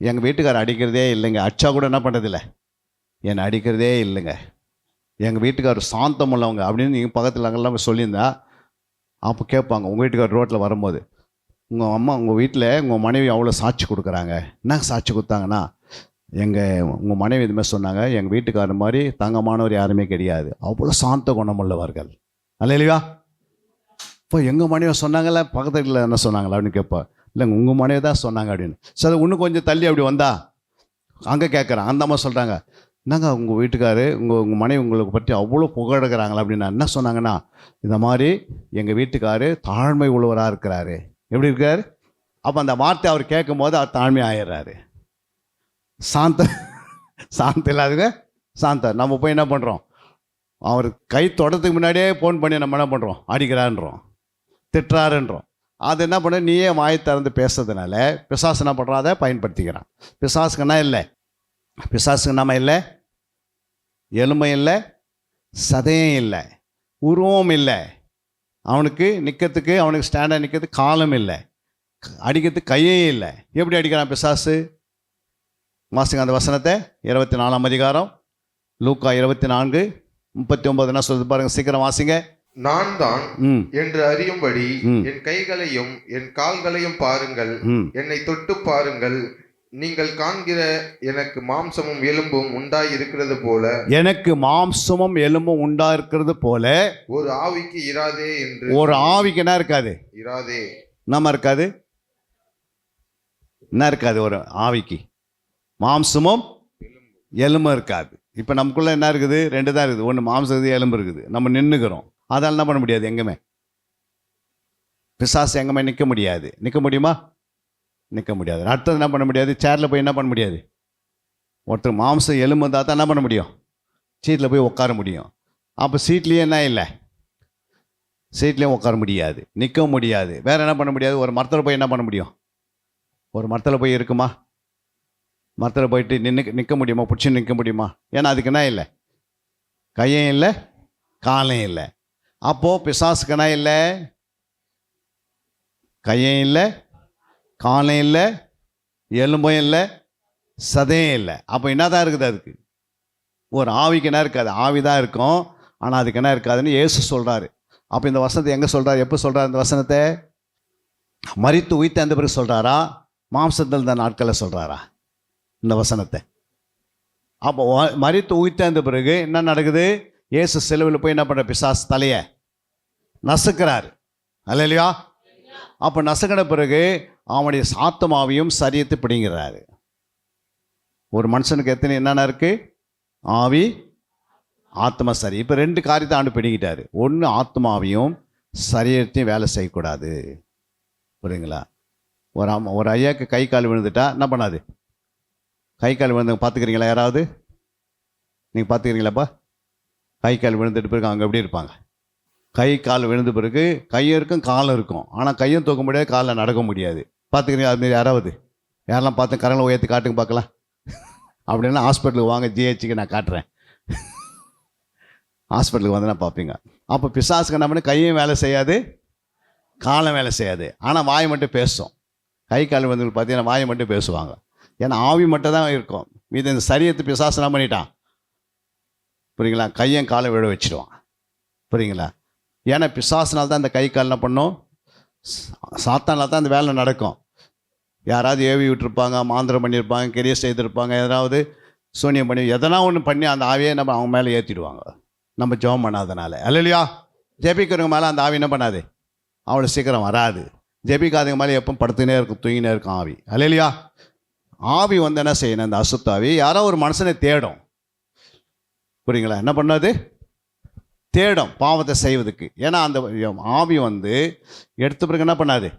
எங்கள் வீட்டுக்காரர் அடிக்கிறதே இல்லைங்க, அச்சா கூட என்ன பண்ணுறதில்ல, என்னை அடிக்கிறதே இல்லைங்க, எங்கள் வீட்டுக்காரர் சாந்தம் உள்ளவங்க அப்படின்னு நீங்கள் பக்கத்தில் அங்கெல்லாம் சொல்லியிருந்தா அப்போ கேட்பாங்க, உங்கள் வீட்டுக்காரர் ரோட்டில் வரும்போது, உங்கள் வீட்டில் உங்கள் மனைவி அவ்வளோ சாட்சி கொடுக்குறாங்க. என்ன சாட்சி கொடுத்தாங்கன்னா, உங்கள் மனைவி இதுமாதிரி சொன்னாங்க, எங்கள் வீட்டுக்காரர் மாதிரி தங்கமானவர் யாருமே கிடையாது, அவ்வளோ சாந்த குணமுள்ளவர்கள். அல்லையா? இப்போ எங்கள் மனைவி சொன்னாங்கல்ல, பக்கத்து வீட்டில் என்ன சொன்னாங்களா அப்படின்னு கேட்பா. இல்லைங்க உங்கள் மனைவி தான் சொன்னாங்க அப்படின்னு. சரி, இன்னும் கொஞ்சம் தள்ளி அப்படி வந்தா அங்கே கேட்குறேன். அந்த அம்மா சொல்கிறாங்க, என்னங்க உங்கள் வீட்டுக்காரு உங்கள் மனைவி உங்களுக்கு பற்றி அவ்வளோ புகழடுக்கிறாங்களா அப்படின்னா. என்ன சொன்னாங்கன்னா, இந்த மாதிரி எங்கள் வீட்டுக்காரு தாழ்மை உள்ளவராக இருக்கிறாரு. எப்படி இருக்காரு? அப்போ அந்த வார்த்தை அவர் கேட்கும் போது அவர் தாழ்மை ஆயிடுறாரு. சாந்த இல்லாதுங்க சாந்த. நம்ம போய் என்ன பண்ணுறோம், அவர் கை தொடறதுக்கு முன்னாடியே ஃபோன் பண்ணி நம்ம என்ன பண்ணுறோம், அடிக்கிறான்றோம், திட்டுறாருன்றோம். அது என்ன பண்ண, நீயே வாயை திறந்து பேசுறதுனால பிசாசு என்ன பண்ணுறான், அதை பயன்படுத்திக்கிறான். பிசாசுக்குன்னா இல்லை, பிசாசுக்கு நம்ம இல்லை, எலும்பை இல்லை, சதையும் இல்லை, உருவம் இல்லை, அவனுக்கு நிற்கிறதுக்கு, அவனுக்கு ஸ்டாண்டாக நிற்கிறதுக்கு காலம் இல்லை, அடிக்கிறதுக்கு கையும் இல்லை. எப்படி அடிக்கிறான் பிசாசு? வாசிங்க அந்த வசனத்தை, 24ஆம் அதிகாரம் லூக்கா 24:39 என்ன சொல்லுது பாருங்க, சீக்கிரம் வாசிங்க. நான் தான் என்று அறியும்படி என் கைகளையும் என் கால்களையும் பாருங்கள், என்னை தொட்டு பாருங்கள், நீங்கள் காண்கிற எனக்கு மாம்சமும் எலும்பும் உண்டாய் இருக்கிறது போல, எனக்கு மாம்சமும் எலும்பும் உண்டா இருக்கிறது போல ஒரு ஆவிக்கு இராதே என்று. ஒரு ஆவிக்கு என்ன இருக்காது, இராதே நம்ம இருக்காது, என்ன இருக்காது, ஒரு ஆவிக்கு மாம்சமும் எலும்பும் இருக்காது. இப்போ நமக்குள்ள என்ன இருக்குது, 2 தான் இருக்குது, ஒன்று மாம்சம் இருக்குது, எலும்பு இருக்குது. நம்ம நின்றுக்கிறோம், அதால் என்ன பண்ண முடியாது, எங்கேயுமே பிசாசு எங்கேயுமே நிற்க முடியாது. நிற்க முடியுமா? நிற்க முடியாது. அடுத்தது என்ன பண்ண முடியாது, சேரில் போய் என்ன பண்ண முடியாது. ஒருத்தர் மாம்சம் எலும்பு இருந்தால் தான் என்ன பண்ண முடியும், சீட்டில் போய் உட்கார முடியும். அப்போ சீட்லேயே என்ன இல்லை, சீட்லேயும் உட்கார முடியாது, நிற்க முடியாது. வேறு என்ன பண்ண முடியாது, ஒரு மரத்தில் போய் என்ன பண்ண முடியும், ஒரு மரத்தில் போய் இருக்குமா, மரத்தில் போயிட்டு நிற்க முடியுமா? பிடிச்சி நிற்க முடியுமா? ஏன்னா அதுக்கு என்ன இல்லை, கையும் இல்லை காலையும் இல்லை. அப்போது பிசாசுக்கு என்ன இல்லை, கையும் இல்லை காலையும் இல்லை எலும்பும் இல்லை சதையும் இல்லை. அப்போ என்ன தான் இருக்குது அதுக்கு? ஒரு ஆவிக்கு என்ன இருக்காது? ஆவி தான் இருக்கும், ஆனால் அதுக்கு என்ன இருக்காதுன்னு இயேசு சொல்கிறாரு. அப்போ இந்த வசனத்தை எங்கே சொல்கிறார், எப்போ சொல்கிறார் இந்த வசனத்தை? மரித்து உயிர்த்த அந்த பிறகு சொல்கிறாரா, மாம்சத்தில் இந்த நாட்களில் சொல்கிறாரா இந்த வசனத்தை? அப்போ மரித்து உயிர்த்த அந்த பிறகு என்ன நடக்குது? இயேசு சிலுவையில் போய் என்ன பண்ணுற, பிசாசு தலையை நசுக்கிறார். அல்லேலூயா. அப்போ நசுக்கின பிறகு அவனுடைய ஆத்துமாவையும் சரீரத்தை பிடிங்கிறாரு. ஒரு மனுஷனுக்கு எத்தனை என்னென்ன இருக்குது? ஆவி, ஆத்மா, சரி. இப்போ 2 காரியத்தை ஆண்டு பிடிங்கிட்டாரு. ஒன்று, ஆத்மாவையும் சரீரத்தையும் வேலை செய்யக்கூடாது. புரியுங்களா? ஒரு ஐயாவுக்கு கை கால் விழுந்துட்டா என்ன பண்ணாது? கை கால் விழுந்து பார்த்துக்கிறீங்களா? யாராவது நீங்கள் பார்த்துக்கிறீங்களாப்பா? கை கால் விழுந்துட்டு பிறகு அவங்க எப்படி இருப்பாங்க? கை கால் விழுந்த பிறகு கையும் இருக்கும் காலும் இருக்கும், ஆனால் கையும் தூக்க முடியாது, காலில் நடக்க முடியாது. பார்த்துக்கிறீங்க? அதுமாரி யாரெல்லாம் பார்த்து கரங்களை உயர்த்தி காட்டுங்க பார்க்கலாம். அப்படின்னா ஹாஸ்பிட்டலுக்கு வாங்க, ஜிஹெச்சுக்கு நான் காட்டுறேன். ஹாஸ்பிட்டலுக்கு வந்து நான் பார்ப்பீங்க. அப்போ பிசாசுக்கு என்ன பண்ணி, கையும் வேலை செய்யாது காலம் வேலை செய்யாது, ஆனால் வாய் மட்டும் பேசும். கை கால் வந்து பார்த்தீங்கன்னா வாயை மட்டும் பேசுவாங்க. ஏன்னா ஆவி மட்டும் தான் இருக்கும். மீது இந்த சரீரத்தை பிசாசு என்ன பண்ணிட்டான்? புரியுங்களா? கையும் காலை விழ வச்சிடுவான். புரியுங்களா? ஏன்னா பிசாசுனால தான் இந்த கை கால் என்ன பண்ணும், சாத்தானால் தான் இந்த வேலை நடக்கும். யாராவது ஏவி விட்டுருப்பாங்க, மாந்திரம் பண்ணியிருப்பாங்க, கெரிய செய்திருப்பாங்க, ஏதாவது சூனியம் பண்ணி எதனா ஒன்று பண்ணி அந்த ஆவியை நம்ம அவங்க மேலே ஏற்றிடுவாங்க, நம்ம ஜெபம் பண்ணாதனால. அல்லையா? ஜெபிக்கிறவங்க மேலே அந்த ஆவி என்ன பண்ணாது, அவ்வளோ சீக்கிரம் வராது. ஜெபிக்காதவங்க மேலே எப்போ படுத்துனே இருக்கும், தூங்கினே இருக்கும் ஆவி. அல்லையா? ஆவி வந்து என்ன செய்யணும், அந்த அசுத்தாவி யாரோ ஒரு மனுஷனை தேடும். புரியுங்களா? என்ன பண்ணாது? தேடும் பாவத்தை செய்வதுக்கு. ஏன்னா அந்த ஆவி வந்து எடுத்த பிறகு என்ன பண்ணாது,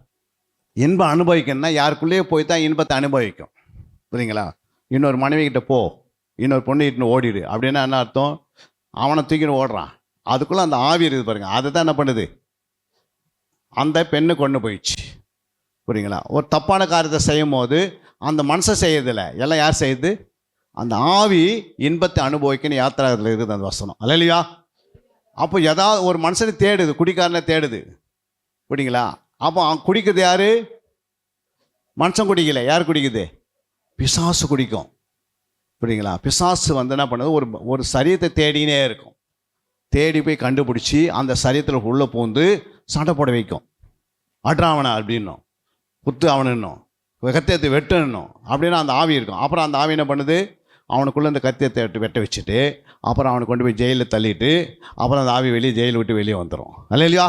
இன்பம் அனுபவிக்கணும்னா யாருக்குள்ளேயே போய் தான் இன்பத்தை அனுபவிக்கும். புரியுங்களா? இன்னொரு மனைவி கிட்ட போ, இன்னொரு பொண்ணு கிட்ட ஓடிடு அப்படின்னா என்ன அர்த்தம்? அவனை தூக்கின்னு ஓடுறான். அதுக்குள்ளே அந்த ஆவி இருக்குது பாருங்க, அதை தான் என்ன பண்ணுது, அந்த பெண்ணு கொண்டு போயிடுச்சு. புரியுங்களா? ஒரு தப்பான காரியத்தை செய்யும் போது அந்த மனுஷன் செய்யறதில்ல, எல்லாம் யார் செய்யுது? அந்த ஆவி இன்பத்தை அனுபவிக்கணும். யாத்திராகத்தில் இருக்குது அந்த வசனம். அல்லையா? அப்போ ஏதாவது ஒரு மனுஷனை தேடுது, குடிக்காரனை தேடுது. புரியுங்களா? அப்போ அவன் குடிக்கிறது யாரு? மனுஷன் குடிக்கல, யார் குடிக்குது? பிசாசு குடிக்கும். புரியுங்களா? பிசாசு வந்து என்ன பண்ணுது, ஒரு சரீரத்தை தேடினே இருக்கும். தேடி போய் கண்டுபிடிச்சி அந்த சரீரத்தில் உள்ளே பூந்து சண்டை போட வைக்கும். அட்ராவனா அப்படின்னும், குத்து அவனுன்னும், கத்தியத்தை வெட்டணும் அப்படின்னா அந்த ஆவி இருக்கும். அப்புறம் அந்த ஆவி என்ன பண்ணுது, அவனுக்குள்ளே அந்த கத்தியத்தை வெட்ட வச்சுட்டு அப்புறம் அவனை கொண்டு போய் ஜெயிலில் தள்ளிட்டு அப்புறம் அந்த ஆவி வெளியே ஜெயிலை விட்டு வெளியே வந்துடும். அல்லையா?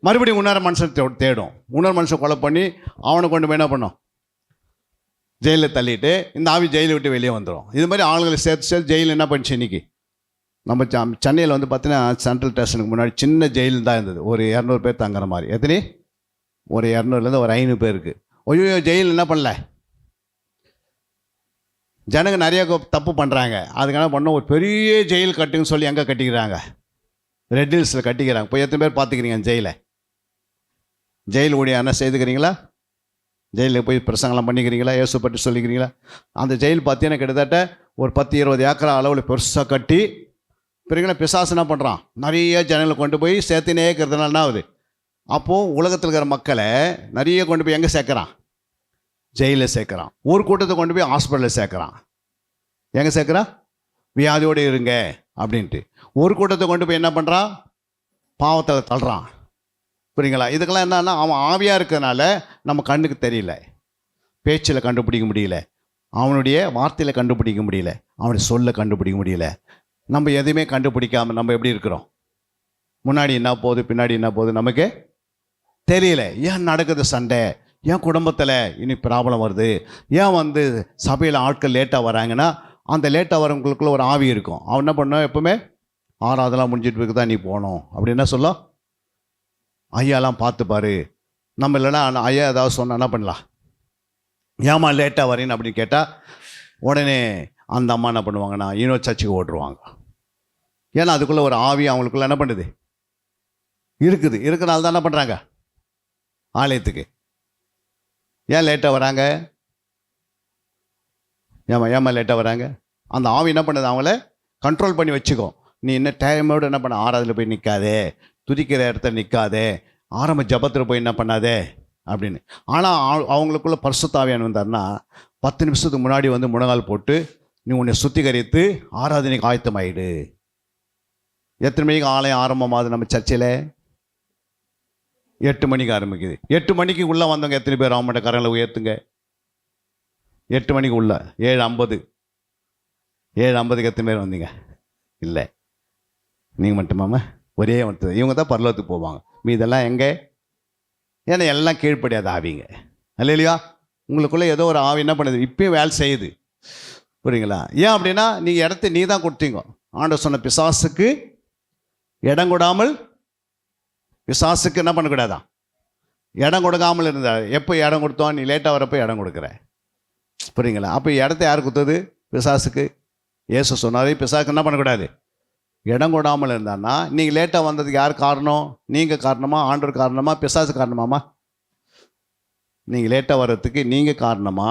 மறுபடியும் இன்னொரு மனுஷன் தேடும். இன்னொரு மனுஷன் கொலை பண்ணி அவனை கொண்டு போய் என்ன பண்ணோம், ஜெயிலில் தள்ளிட்டு இந்த ஆவி ஜெயிலை விட்டு வெளியே வந்துடும். இது மாதிரி ஆளுங்களை சேர்த்து ஜெயில் என்ன பண்ணிச்சு. இன்றைக்கி நம்ம சென்னையில் வந்து பார்த்தீங்கன்னா சென்ட்ரல் ஸ்டேஷனுக்கு முன்னாடி சின்ன ஜெயில் தான் இருந்தது. ஒரு 200 பேர் தங்குற மாதிரி. எத்தனை? ஒரு 200லேருந்து ஒரு 500 பேருக்கு. ஐயோ, ஜெயில் என்ன பண்ணல, ஜனங்க நிறைய தப்பு பண்ணுறாங்க, அதுக்கு என்ன பண்ணோம், ஒரு பெரிய ஜெயில் கட்டுன்னு சொல்லி எங்கே கட்டிக்கிறாங்க, ரெட் ஹில்ஸில் கட்டிக்கிறாங்க. இப்போ எத்தனை பேர் பார்த்துக்கிறீங்க ஜெயிலை? ஜெயில் ஊழியம் என்ன செய்துக்கிறீங்களா? ஜெயிலில் போய் பிரசங்கலாம் பண்ணிக்கிறீங்களா? இயேசு பற்றி சொல்லிக்கிறீங்களா? அந்த ஜெயில் பார்த்தீங்கன்னா கிட்டத்தட்ட ஒரு 10-20 ஏக்கரா அளவில் பெருசாக கட்டி பிறகு பிசாசு என்ன பண்ணுறான், நிறைய ஜனங்களை கொண்டு போய் சேர்த்துனே இருக்கிறதுனால என்ன ஆகுது, அப்போது உலகத்தில் இருக்கிற மக்களை நிறைய கொண்டு போய் எங்கே சேர்க்குறான், ஜெயிலில் சேர்க்குறான். ஒரு கூட்டத்தை கொண்டு போய் ஹாஸ்பிட்டலில் சேர்க்குறான். எங்கே சேர்க்குறான்? வியாதியோடு இருங்க அப்படின்ட்டு. ஒரு கூட்டத்தை கொண்டு போய் என்ன பண்ணுறான், பாவத்தை தள்ளுறான். புரியுங்களா? இதுக்கெல்லாம் என்னன்னா, அவன் ஆவியாக இருக்கிறதுனால நம்ம கண்ணுக்கு தெரியல, பேச்சில் கண்டுபிடிக்க முடியல, அவனுடைய வார்த்தையில் கண்டுபிடிக்க முடியல, அவனுடைய சொல்ல கண்டுபிடிக்க முடியல. நம்ம எதுவுமே கண்டுபிடிக்காமல் நம்ம எப்படி இருக்கிறோம், முன்னாடி என்ன போகுது பின்னாடி என்ன போகுது நமக்கு தெரியல. ஏன் நடக்குது சண்டை, ஏன் குடும்பத்தில் இனி ப்ராப்ளம் வருது, ஏன் வந்து சபையில் ஆட்கள் லேட்டாக வராங்கன்னா அந்த லேட்டாக வரவங்களுக்குள்ள ஒரு ஆவி இருக்கும். அவன் என்ன பண்ணோம், எப்பவுமே ஆறாவதெல்லாம் முடிஞ்சிட்டு இருக்கு தான் நீ போகணும் அப்படி என்ன சொல்லும், ஐயாலாம் பார்த்துப்பாரு. நம்ம இல்லைன்னா ஐயா ஏதாவது சொன்னால் என்ன பண்ணலாம், ஏமா லேட்டாக வரேன்னு அப்படின்னு கேட்டால் உடனே அந்த அம்மா என்ன பண்ணுவாங்கன்னா இன்னொரு சர்ச்சுக்கு ஓட்டுருவாங்க. ஏன்னா அதுக்குள்ளே ஒரு ஆவி அவங்களுக்குள்ள என்ன பண்ணுது இருக்குது. இருக்கிறனால தான் என்ன பண்ணுறாங்க, ஆலயத்துக்கு ஏன் லேட்டாக வராங்க, ஏமா லேட்டாக வராங்க? அந்த ஆவி என்ன பண்ணுது, அவங்கள கண்ட்ரோல் பண்ணி வச்சுக்கோ. நீ என்ன டைமோடு என்ன பண்ண, ஆறாவதுல போய் நிற்காதே, துதிக்கிற இடத்துல நிற்காதே, ஆரம்ப ஜபத்தில் போய் என்ன பண்ணாதே அப்படின்னு. ஆனால் அவங்களுக்குள்ள பரிசுத்த ஆவியானவர் வந்தார்னா 10 நிமிஷத்துக்கு முன்னாடி வந்து முழங்கால் போட்டு நீ உன்னை சுத்திகரித்து ஆராதனைக்கு ஆயத்தமாயிடு. எத்தனை மணிக்கு ஆலயம் ஆரம்பமாகுது நம்ம சர்ச்சில்? 8 மணிக்கு ஆரம்பிக்குது. 8 மணிக்கு உள்ளே வந்தவங்க எத்தனை பேர்? அவங்கள்ட்ட கரங்களை உயர்த்துங்க. 8 மணிக்கு உள்ள 7:50க்கு எத்தனை பேர் வந்தீங்க? இல்லை, நீங்கள் மட்டுமாமா? ஒரே மட்டும். இவங்க தான் பரலோகத்துக்கு போவாங்க. மீதெல்லாம் எங்கே? ஏன்னா எல்லாம் கீழ்ப்படியாத ஆவிங்க. இல்லையா? உங்களுக்குள்ளே ஏதோ ஒரு ஆவி என்ன பண்ணுது, இப்பயும் வேலை செய்யுது. புரியுங்களா? ஏன் அப்படின்னா நீங்கள் இடத்த நீ தான் கொடுத்தீங்க. ஆண்டவர் சொன்ன பிசாசுக்கு இடம் கொடாமல், பிசாசுக்கு என்ன பண்ணக்கூடாதான், இடம் கொடுக்காமல் இருந்தார். எப்போ இடம் கொடுத்தோம்? நீ லேட்டாக வரப்போ இடம் கொடுக்குற. புரியுங்களா? அப்போ இடத்த யார் கொடுத்தது? பிசாசுக்கு. இயேசு சொன்னார் பிசாசுக்கு என்ன பண்ணக்கூடாது, இடம் கொடாமல் இருந்தான்னா. நீங்கள் லேட்டாக வந்ததுக்கு யார் காரணம்? நீங்கள் காரணமா, ஆண்டவர் காரணமா, பிசாசு காரணமாமா? நீங்கள் லேட்டாக வர்றதுக்கு நீங்கள் காரணமா,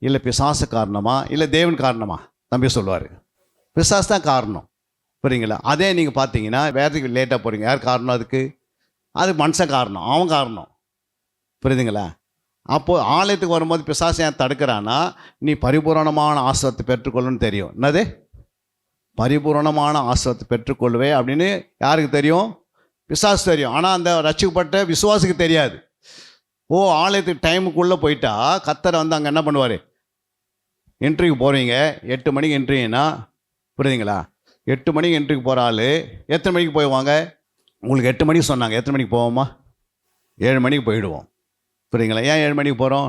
இல்லை பிசாசு காரணமா, இல்லை தேவன் காரணமா? தம்பி சொல்லுவார், பிசாசு தான் காரணம். புரியுங்களா? அதே நீங்கள் பார்த்தீங்கன்னா வேறதுக்கு லேட்டாக போகிறீங்க, யார் காரணம் அதுக்கு? அது மனுஷன் காரணம், அவன் காரணம். புரியுதுங்களா? அப்போது ஆலயத்துக்கு வரும்போது பிசாசு ஏன் தடுக்கிறான்னா, நீ பரிபூரணமான ஆசீர்வாதத்தை பெற்றுக்கொள்ளணும்னு தெரியும். என்னது? பரிபூரணமான ஆசீர்வாதத்தை பெற்றுக்கொள்வே அப்படின்னு யாருக்கு தெரியும்? பிசாசு தெரியும். ஆனால் அந்த ரட்சிக்கப்பட்ட விசுவாசிக்கு தெரியாது. ஓ, ஆலயத்துக்கு டைமுக்குள்ளே போயிட்டா கர்த்தர் வந்து அங்கே என்ன பண்ணுவார்? இன்டர்வியூ போகிறீங்க, 8 மணிக்கு இன்டர்வியூனா, புரியுதுங்களா? 8 மணிக்கு இன்டர்வியூ போகிற ஆள் எத்தனை மணிக்கு போயிடுவாங்க? உங்களுக்கு 8 மணிக்கு சொன்னாங்க, எத்தனை மணிக்கு போவோமா? 7 மணிக்கு போயிடுவோம். புரியுங்களா? ஏன் 7 மணிக்கு போகிறோம்?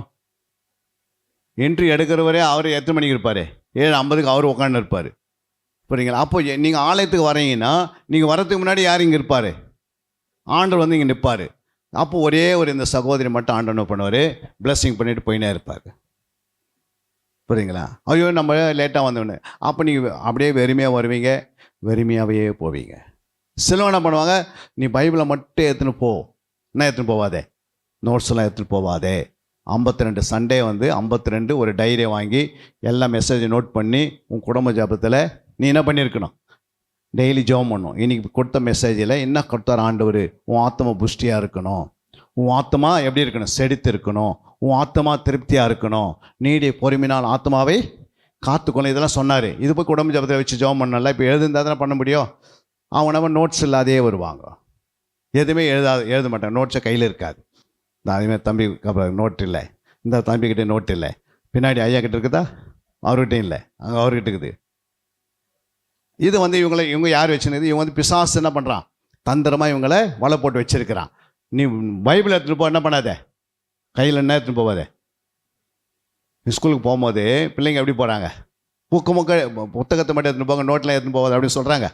இன்டர்வியூ எடுக்கிறவரே அவர் எத்தனை மணிக்கு இருப்பார்? 7:50க்கு அவர் உட்காந்து இருப்பார். புரியுங்களா? அப்போ நீங்கள் ஆலயத்துக்கு வரீங்கன்னா நீங்கள் வரதுக்கு முன்னாடி யார் இங்கே இருப்பார்? ஆண்டவர் வந்து இங்கே நிற்பார். அப்போ ஒரே ஒரு இந்த சகோதரி மட்டும் ஆண்டவர் என்ன பண்ணுவார்? பிளஸ்ஸிங் பண்ணிட்டு போயினே இருப்பார். புரியுங்களா? ஐயோ நம்ம லேட்டாக வந்தோன்னு. அப்போ நீங்கள் அப்படியே வெறுமையாக வருவீங்க, வெறுமையாகவே போவீங்க. சிலவங்க என்ன பண்ணுவாங்க, நீ பைபிளை மட்டும் எடுத்துன்னு போ. என்ன எடுத்துன்னு போவாதே? நோட்ஸ்லாம் எடுத்துகிட்டு போவாதே. 52 சண்டே வந்து 52 ஒரு டைரியை வாங்கி எல்லா மெசேஜை நோட் பண்ணி உன் குடும்ப ஜபத்தில் நீ என்ன பண்ணியிருக்கணும்? டெய்லி ஜெபம் பண்ணணும். இன்றைக்கி கொடுத்த மெசேஜில் என்ன கொடுத்தார் ஆண்டவர்? உன் ஆத்மா புஷ்டியாக இருக்கணும், உன் ஆத்மா எப்படி இருக்கணும்? செழித்து இருக்கணும், உன் ஆத்மா திருப்தியாக இருக்கணும், நீடிய பொறுமையினால் ஆத்மாவை காத்துக்கணும். இதெல்லாம் சொன்னார். இது போய் குடும்ப ஜபத்தை வச்சு ஜெபம் பண்ணல. இப்போ எழுதுந்தால் தானே பண்ண முடியும். அவங்க நம்ம நோட்ஸ் இல்லாதே வருவாங்க, எதுவுமே எழுத மாட்டாங்க, நோட்ஸை கையில் இருக்காது. அதேமாதிரி தம்பி நோட் இல்லை, இந்த தம்பிக்கிட்டே நோட் இல்லை, பின்னாடி ஐயா கிட்ட இருக்குதா? அவர்கிட்டையும் இல்லை, அங்கே அவர்கிட்ட இருக்குது. இது வந்து இவங்க யார் வச்சுருக்குது? இவங்க வந்து பிசாசு என்ன பண்ணுறான்? தந்திரமாக இவங்களை வலை போட்டு வச்சிருக்கிறான். நீ பைபிள் எடுத்துகிட்டு போ, என்ன பண்ணாத, கையில் என்ன எடுத்துகிட்டு போவாதே. ஸ்கூலுக்கு போகும்போது பிள்ளைங்க எப்படி போகிறாங்க? புத்தகத்தை மட்டும் எடுத்துகிட்டு போங்க, நோட்டில் எடுத்துகிட்டு போவாது அப்படின்னு சொல்கிறாங்க.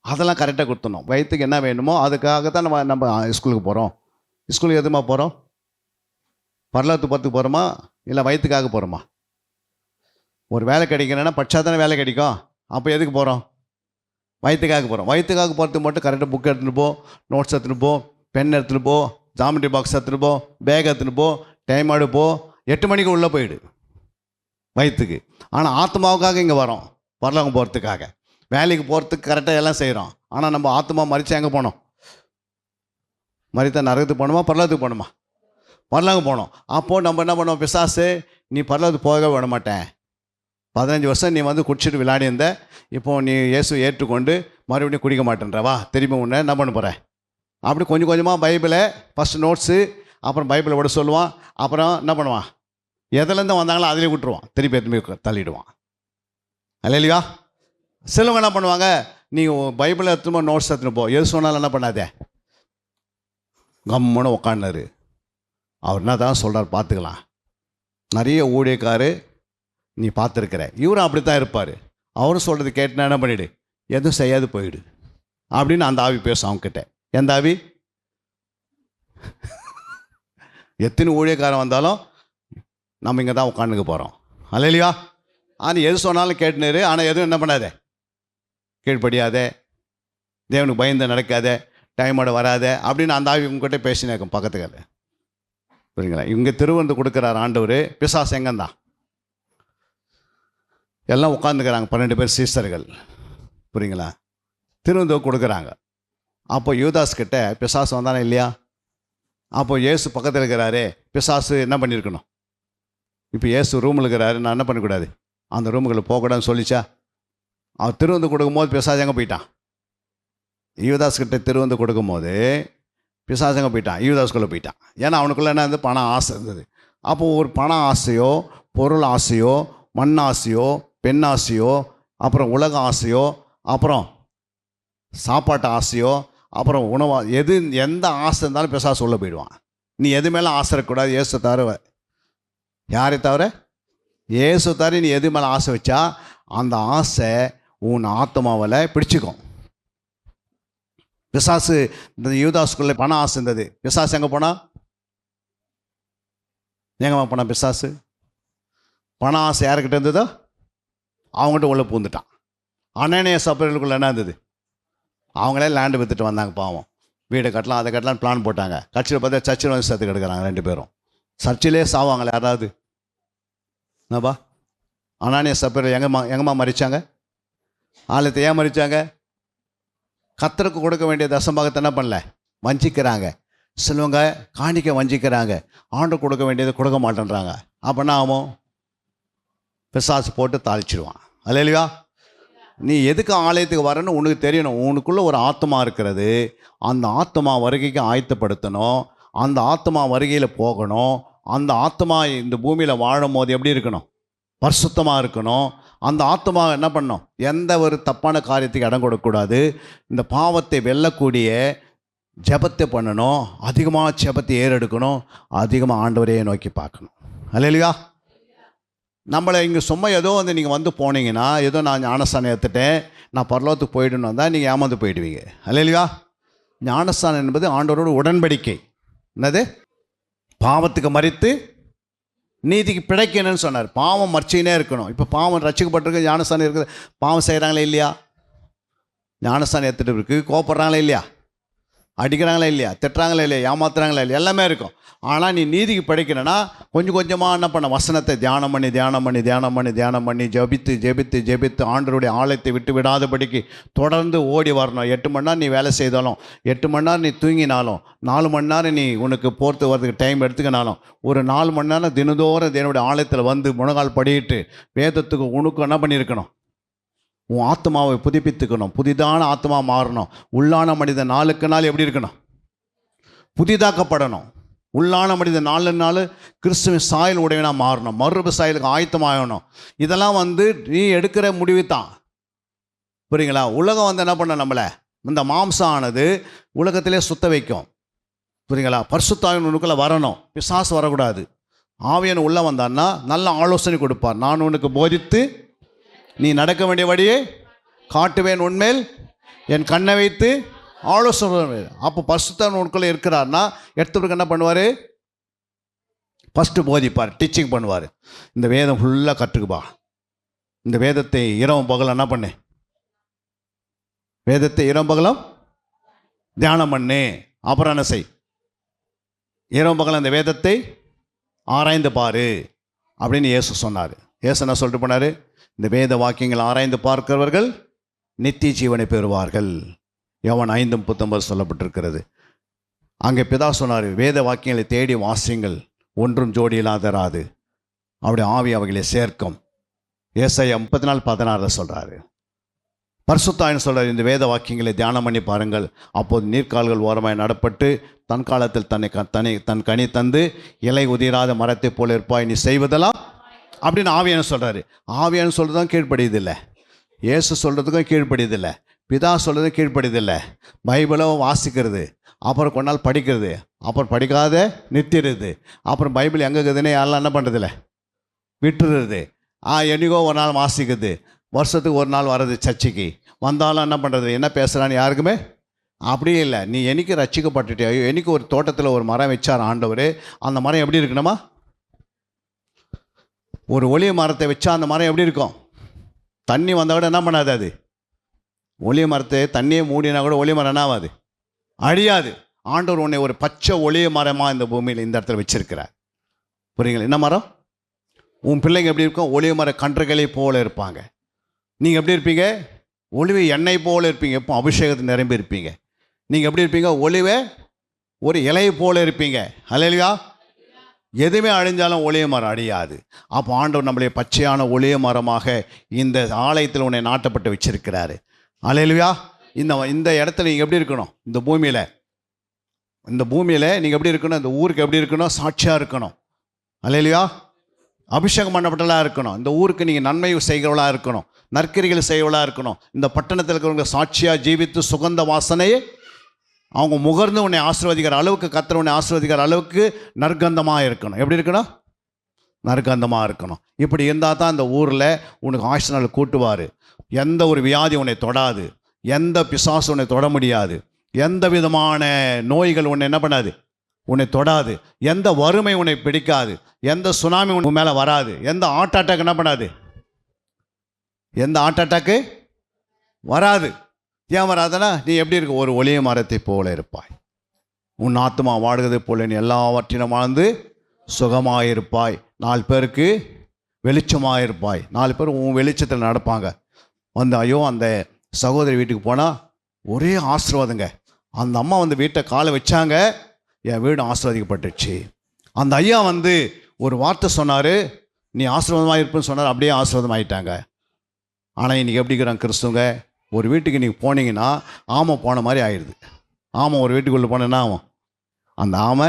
அதெல்லாம் கரெக்டாக கொடுத்துடணும். வயிற்றுக்கு என்ன வேணுமோ அதுக்காக தான் நம்ம ஸ்கூலுக்கு போகிறோம். ஸ்கூலுக்கு எதுமா போகிறோம்? பரலோகத்துக்கு போகிறதுக்கு போகிறோமா, இல்லை வயிற்றுக்காக போகிறோமா? ஒரு வேலை கிடைக்கணும்னா படித்தா தானே வேலை கிடைக்கும். அப்போ எதுக்கு போகிறோம்? வயிற்றுக்காக போகிறோம். வயிற்றுக்காக போகிறதுக்கு மட்டும் கரெக்டாக புக் எடுத்துகிட்டு போ, நோட்ஸ் எடுத்துகிட்டு போ, பென் எடுத்துகிட்டு போ, ஜாமெட்ரி பாக்ஸ் எடுத்துகிட்டு போ, பேக் எடுத்துகிட்டு போ, டைம் ஆடு போ. 8 மணிக்கு உள்ளே போயிடு வயிற்றுக்கு. ஆனால் ஆத்மாவுக்காக இங்கே வரோம், பரலோகம் போகிறதுக்காக. வேலைக்கு போகிறதுக்கு கரெக்டாக எல்லாம் செய்கிறோம். ஆனால் நம்ம ஆத்மா மறித்து எங்கே போனோம்? மறித்த நரகத்துக்கு போகணுமா, பரலோகத்துக்கு போகணுமா? பரலோகம் போகணும். அப்போது நம்ம என்ன பண்ணுவோம்? பிசாசு, நீ பரலோகத்துக்கு போக விட மாட்டேன். 15 வருஷம் நீ வந்து குடிச்சிட்டு விளையாடி இருந்த, இப்போது நீ இயேசுவை ஏற்றுக்கொண்டு மறுபடியும் குடிக்க மாட்டேன்றவா, திரும்பி உன்னை என்ன பண்ண போகிறேன்? அப்படி கொஞ்சம் கொஞ்சமாக பைபிளை ஃபஸ்ட்டு நோட்ஸு, அப்புறம் பைபிளை விட சொல்லுவான். அப்புறம் என்ன பண்ணுவான்? எதுலேருந்து வந்தாங்களோ அதிலே விட்டுருவான், திருப்பி திரும்பி தள்ளிடுவான். இல்லையா? சிலவங்க என்ன பண்ணுவாங்க, நீ பைபிளை எடுத்துமா நோட்ஸ் எடுத்துன்னு போ, எது சொன்னாலும் என்ன பண்ணாதே, கம்முன்னு உக்காண்டாரு. அவர் என்ன தான் சொல்கிறார் பார்த்துக்கலாம். நிறைய ஊழியக்காரு நீ பார்த்துருக்கிற, இவரும் அப்படி தான் இருப்பார். அவரும் சொல்கிறது கேட்டுனா என்ன பண்ணிவிடு, எதுவும் செய்யாது போயிடு அப்படின்னு அந்த ஆவி பேசும் அவங்கக்கிட்ட. எந்த ஆவி? எத்தனை ஊழியக்காரன் வந்தாலும் நம்ம இங்கே தான் உட்காந்துக்க போகிறோம். இல்லையா? ஆனால் எது சொன்னாலும் கேட்டுனாரு, ஆனால் எதுவும் என்ன பண்ணாதே, கீழ்படியாதே, தேவனுக்கு பயந்து நடக்காதே, டைமோட வராதே அப்படின்னு அந்த ஆவி உங்ககிட்ட பேசினேக்கும் பக்கத்துக்கார. புரியுங்களா? இங்கே திருவந்து கொடுக்குறார் ஆண்டவர். பிசாசு எங்கந்தான்? எல்லாம் உட்காந்துக்கிறாங்க 12 பேர் சீசர்கள். புரியுங்களா? திரும்ப கொடுக்குறாங்க. அப்போ யூதாஸ் கிட்ட பிசாசு வந்தானே இல்லையா? அப்போ இயேசு பக்கத்தில் இருக்கிறாரு. பிசாசு என்ன பண்ணியிருக்கணும்? இப்போ இயேசு ரூமில் இருக்கிறாரு, நான் என்ன பண்ணக்கூடாது? அந்த ரூமுக்குள்ளே போகக்கூடாதுன்னு சொல்லிச்சா? அவர் திருவந்து கொடுக்கும்போது பிசாசு எங்கே போயிட்டான்? யூதாஸ் கிட்ட திருவந்து கொடுக்கும்போது பிசாசு எங்கே போயிட்டான்? யூதாஸ்குள்ளே போயிட்டான். ஏன்னா அவனுக்குள்ளே என்ன இருந்தது? பண ஆசை இருந்தது. அப்போது ஒரு பண ஆசையோ, பொருள் ஆசையோ, மண் ஆசையோ, பெண் ஆசையோ, அப்புறம் உலக ஆசையோ, அப்புறம் சாப்பாட்டு ஆசையோ, அப்புறம் எந்த ஆசை இருந்தாலும் பிசாசு உள்ள போயிடுவான். நீ எது மேலே ஆசை இருக்கக்கூடாது. இயேசு தவிர, யாரை தவிர? இயேசு தவிர நீ எது மேலே ஆசை வச்சா அந்த ஆசை உன் ஆத்மாவில் பிடிச்சிக்கும். பிசாசு இந்த யூதாஸ்குள்ளே பண ஆசை இருந்தது. பிசாசு எங்கே போனா? எங்கம்மா போனா பிசாசு? பண ஆசை யாருக்கிட்ட இருந்ததோ அவங்ககிட்ட உள்ளே பூந்துட்டான். அனனியா சப்பீராளுக்குள்ள என்ன இருந்தது? அவங்களே லேண்டு விற்றுட்டு வந்தாங்க. பாவம், வீடு கட்டலாம், அதை கட்டலாம்னு பிளான் போட்டாங்க. கட்சியில் பார்த்தா சர்ச்சில் வந்து சேர்த்து கிடக்குறாங்க 2 பேரும். சர்ச்சிலே சாவாங்களே யாராவது? என்னப்பா, அனனியா சப்பீராள் எங்கம்மா மறிச்சாங்க? ஆலயத்தை ஏன் மறிச்சாங்க? கர்த்தருக்கு கொடுக்க வேண்டிய தசம்பாகத்தை என்ன பண்ணல? வஞ்சிக்கிறாங்க. சிலவங்க காணிக்க வஞ்சிக்கிறாங்க, ஆண்டு கொடுக்க வேண்டியதை கொடுக்க மாட்டேன்றாங்க. அப்போ என்ன ஆகும்? பிசாசு போட்டு தாளிச்சிடுவான். அல்லேலூயா. நீ எதுக்கு ஆலயத்துக்கு வரன்னு உனக்கு தெரியணும். உனக்குள்ளே ஒரு ஆத்மா இருக்கிறது. அந்த ஆத்மா வருகைக்கு ஆயத்தப்படுத்தணும். அந்த ஆத்மா வருகையில் போகணும். அந்த ஆத்மா இந்த பூமியில் வாழும் போது எப்படி இருக்கணும்? பரிசுத்தமாக இருக்கணும். அந்த ஆத்மா என்ன பண்ணணும்? எந்த ஒரு தப்பான காரியத்துக்கு இடம் கொடுக்கக்கூடாது. இந்த பாவத்தை வெல்லக்கூடிய ஜெபத்தை பண்ணணும். அதிகமாக ஜெபத்தை ஏறெடுக்கணும். அதிகமாக ஆண்டவரையே நோக்கி பார்க்கணும். அல்லேலூயா. நம்மளை இங்கே சும்மா ஏதோ நீங்கள் வந்து போனீங்கன்னா, ஏதோ நான் ஞானஸ்தானம் ஏற்றுட்டேன், நான் பரலோகத்துக்கு போயிடணும் வந்தால் நீங்கள் ஏமாந்து போயிடுவீங்க. அல்லேலூயா. ஞானஸ்தானம் என்பது ஆண்டவரோட உடன்படிக்கை. என்னது? பாவத்துக்கு மரித்து நீதிக்கு பிழைக்கணும்னு சொன்னார். பாவம் மறிச்சினே இருக்கணும். இப்போ பாவம் ரட்சிக்கப்பட்டிருக்கு, ஞானஸ்தானம் இருக்குது. பாவம் செய்கிறாங்களே இல்லையா? ஞானஸ்தானம் ஏற்றுட்டு இருக்கு, கோப்படுறாங்களே இல்லையா? அடிக்கிறாங்களே இல்லையா? திட்டுறாங்களே இல்லையா? ஏமாத்துறாங்களே இல்லையா? எல்லாமே இருக்கும். ஆனால் நீ நீதிக்கு படிக்கணும்னா கொஞ்சம் கொஞ்சமாக என்ன பண்ண? வசனத்தை தியானம் பண்ணி ஜெபித்து ஆண்டவருடைய ஆலயத்தை விட்டு விடாதபடிக்கு தொடர்ந்து ஓடி வரணும். 8 மணி நேரம் நீ வேலை செய்தாலும், 8 மணி நேரம் நீ தூங்கினாலும், 4 மணி நேரம் நீ உனக்கு போர்த்து வரதுக்கு டைம் எடுத்துக்கினாலும், ஒரு 4 மணி நேரம் தினந்தோறும் என்னுடைய ஆலயத்தில் வந்து முழங்கால் படிக்கிட்டு வேதத்துக்கு உனக்கு என்ன பண்ணியிருக்கணும்? உன் ஆத்மாவை புதுப்பித்துக்கணும். புதிதான ஆத்மா மாறணும். உள்ளான மனிதன் நாளுக்கு நாள் எப்படி இருக்கணும்? புதிதாக்கப்படணும். உள்ளான மனிதன் நாலு நாள் கிறிஸ்துவின் சாயல் உடையவனாக மாறணும். மறுரூப சாயலுக்கு ஆயத்தமாகணும். இதெல்லாம் நீ எடுக்கிற முடிவு தான். புரியுங்களா? உலகம் என்ன பண்ண நம்மளை? இந்த மாம்சம் ஆனது உலகத்திலே சுத்த வைக்கும். புரியுங்களா? பரிசுத்தாவின் உனக்குள்ளே வரணும். பிசாசு வரக்கூடாது. ஆவியன் உள்ளே வந்தான்னா நல்ல ஆலோசனை கொடுப்பார். நான் உனக்கு போதித்து நீ நடக்க வேண்டிய வழியை காட்டுவேன், உன்மேல் என் கண்ணை வைத்து ஆலோசனை. அப்போ பரிசுத்தன் உனக்குள்ளே இருக்கிறார்னா எடுத்தவருக்கு என்ன பண்ணுவார்? ஃபஸ்ட்டு போதிப்பார், டீச்சிங் பண்ணுவார். இந்த வேதம் ஃபுல்லாக கற்றுக்குப்பா. இந்த வேதத்தை இரவும் பகலும் என்ன பண்ணு? வேதத்தை இரவும் பகலும் தியானம் பண்ணு. அப்புறம் என்ன செய்? இரவும் பகலும் இந்த வேதத்தை ஆராய்ந்து பாரு அப்படின்னு இயேசு சொன்னார். இயேசு என்ன சொல்லிட்டு போனார்? இந்த வேத வாக்கியங்கள் ஆராய்ந்து பார்க்கிறவர்கள் நித்திய ஜீவனை பெறுவார்கள். யோவான் 5:19 சொல்லப்பட்டிருக்கிறது. அங்கே பிதா சொன்னார், வேத வாக்கியங்களை தேடி வாசியுங்கள், ஒன்றும் ஜோடியில்லாதராது, அவருடைய ஆவி அவைகளை சேர்க்கும். ஏசாயா 34:16 சொல்கிறாரு. பரிசுத்தாவின் சொல்கிறார், இந்த வேத வாக்கியங்களை தியானம் பண்ணி பாருங்கள், அப்போது நீர்க்கால்கள் ஓரமாய் நடப்பட்டு தன் காலத்தில் தன் கனி தந்து இலை உதிராத மரத்தை போல இருப்பாய், நீ செய்வதெல்லாம் அப்படின்னு ஆவியான சொல்கிறாரு. ஆவியான சொல்கிறதும் கீழ்ப்படியதில்லை, இயேசு சொல்கிறதுக்கும் கீழ்ப்படியதில்லை, பிதா சொல்கிறதும் கீழ்ப்படியதில்லை. பைபிளை வாசிக்கிறது, அப்புறம் கொஞ்ச நாள் படிக்கிறது, அப்புறம் படிக்காத நிறுத்திடுறது, அப்புறம் பைபிள் எங்கே இருக்குதுன்னு யாரெல்லாம் என்ன பண்ணுறதில்ல, விட்டுறது. என்னைக்கோ ஒரு நாள் வாசிக்கிறது, வருஷத்துக்கு ஒரு நாள் வர்றது சர்ச்சைக்கு வந்தாலும் என்ன பண்ணுறது, என்ன பேசுகிறான்னு யாருக்குமே அப்படியே இல்லை. நீ என்னைக்கு ரட்சிக்கப்பட்டுட்டியோ, என்னைக்கு ஒரு தோட்டத்தில் ஒரு மரம் வச்சார் ஆண்டவர், அந்த மரம் எப்படி இருக்கணுமா? ஒரு ஒளிய மரத்தை வச்சா அந்த மரம் எப்படி இருக்கும்? தண்ணி வந்தால் கூட என்ன பண்ணாது, அது ஒளிய மரத்தை தண்ணியை மூடினா கூட ஒளிய மரம் என்ன ஆகாது, அழியாது. ஆண்டவர் உன்னை ஒரு பச்சை ஒளிய மரமாக இந்த பூமியில் இந்த இடத்துல வச்சிருக்கிறார். புரியுங்களா? என்ன மரம்? உன் பிள்ளைங்க எப்படி இருக்கும்? ஒளிவு மர கன்றுகளை போல இருப்பாங்க. நீங்கள் எப்படி இருப்பீங்க? ஒளிவு எண்ணெய் போல இருப்பீங்க. எப்போ அபிஷேகத்தை நிரம்பி இருப்பீங்க. நீங்கள் எப்படி இருப்பீங்க? ஒளிவை ஒரு இலையை போல இருப்பீங்க. அல்லேலூயா. எதுவுமே அழிஞ்சாலும் ஒளிய மரம் அழியாது. அப்போ ஆண்டவர் நம்மளே பச்சையான ஒளிய மரமாக இந்த ஆலயத்தில் உன்னை நாட்டப்பட்டு வச்சிருக்கிறாரு. அல்லேலூயா. இந்த இடத்துல நீங்கள் எப்படி இருக்கணும்? இந்த பூமியில் நீங்கள் எப்படி இருக்கணும்? இந்த ஊருக்கு எப்படி இருக்கணும்? சாட்சியாக இருக்கணும். அல்லேலூயா. அபிஷேகம் பண்ணப்பட்டலாக இருக்கணும். இந்த ஊருக்கு நீங்கள் நன்மை செய்கிறவளாக இருக்கணும், நற்கிரிகள் செய்கிறவளாக இருக்கணும். இந்த பட்டணத்தில் இருக்கிறவங்க சாட்சியாக ஜீவித்து சுகந்த வாசனையை அவங்க முகர்ந்து உன்னை ஆசீர்வதிக்கிற அளவுக்கு, கர்த்தர் உன்னை ஆசீர்வதிக்கிற அளவுக்கு நற்கந்தமாக இருக்கணும். எப்படி இருக்கணும்? நற்கந்தமாக இருக்கணும். இப்படி இருந்தால் தான் இந்த ஊரில் உனக்கு ஆயுசு நாள் கூட்டுவார். எந்த ஒரு வியாதி உன்னை தொடாது, எந்த பிசாசு உன்னை தொட முடியாது, எந்த விதமான நோய்கள் உன்னை என்ன பண்ணாது, உன்னை தொடாது, எந்த வறுமை உன்னை பிடிக்காது, எந்த சுனாமி உன் மேலே வராது, எந்த ஹார்ட் அட்டாக் என்ன பண்ணாது, எந்த ஹார்ட் அட்டாக்கு வராது. ஏன் வராதுன்னா நீ எப்படி இருக்க? ஒரு ஒளிய மரத்தை போல இருப்பாய். உன் ஆத்துமா வாடுவதை போல நீ எல்லாவற்றிலும் வாழ்ந்து சுகமாயிருப்பாய். 4 பேருக்கு வெளிச்சமாயிருப்பாய். 4 பேர் உன் வெளிச்சத்தில் நடப்பாங்க. ஐயோ அந்த சகோதரி வீட்டுக்கு போனால் ஒரே ஆசீர்வாதங்க. அந்த அம்மா வீட்டை காலை வச்சாங்க, என் வீடு ஆசீர்வதிக்கப்பட்டுச்சு. அந்த ஐயா ஒரு வார்த்தை சொன்னார், நீ ஆசீர்வாதமாக இருப்பேன்னு சொன்னார், அப்படியே ஆசீர்வாதமாயிட்டாங்க. ஆனால் இன்றைக்கி எப்படி இருக்கிறாங்க கிறிஸ்துவங்க? ஒரு வீட்டுக்கு நீங்கள் போனீங்கன்னா ஆமை போன மாதிரி ஆயிடுது. ஆமை ஒரு வீட்டுக்குள்ளே போனேன்னா அந்த ஆமை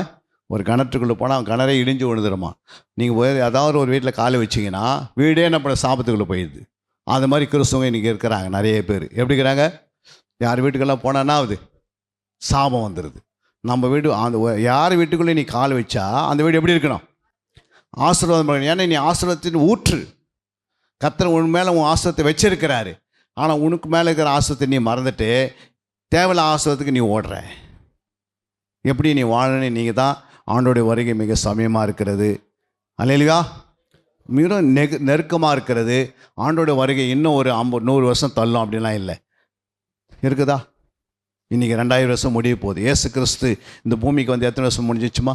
ஒரு கிணற்றுக்குள்ளே போனால் அவன் கிணறே இடிஞ்சு விழுந்துருமா. நீங்கள் போய் ஏதாவது ஒரு வீட்டில் காலை வச்சிங்கன்னா வீடே என்ன பண்ண சாபத்துக்குள்ளே போயிடுது. அது மாதிரி கிறிஸ்துவங்க இன்றைக்கி இருக்கிறாங்க நிறைய பேர். எப்படி இருக்கிறாங்க? யார் வீட்டுக்கெல்லாம் போனான்னா சாபம் வந்துடுது. நம்ம வீடு யார் வீட்டுக்குள்ளே நீ கால் வச்சா அந்த வீடு எப்படி இருக்கணும்? ஆசீர்வாதம். ஏன்னா நீ ஆசீர்வாதத்தின் ஊற்று. கர்த்தர் உன் மேலே உன் ஆசீர்வாதத்தை வச்சிருக்கிறாரு. ஆனால் உனக்கு மேலே இருக்கிற ஆசீர்வாதத்தை நீ மறந்துட்டு தேவையில்ல ஆசீர்வாதத்துக்கு நீ ஓடுற. எப்படி நீ வாழணும்? நீங்கள் தான் ஆண்டோடைய வருகை மிக சமயமாக இருக்கிறது. அல்லேலூயா. மிக நெருக்கமாக இருக்கிறது. ஆண்டோடைய வருகை இன்னும் ஒரு 100 வருஷம் தள்ளும் அப்படின்லாம் இல்லை. இருக்குதா? இன்றைக்கி 2000 வருஷம் முடிய போகுது. ஏசு கிறிஸ்து இந்த பூமிக்கு எத்தனை வருஷம் முடிஞ்சிச்சுமா?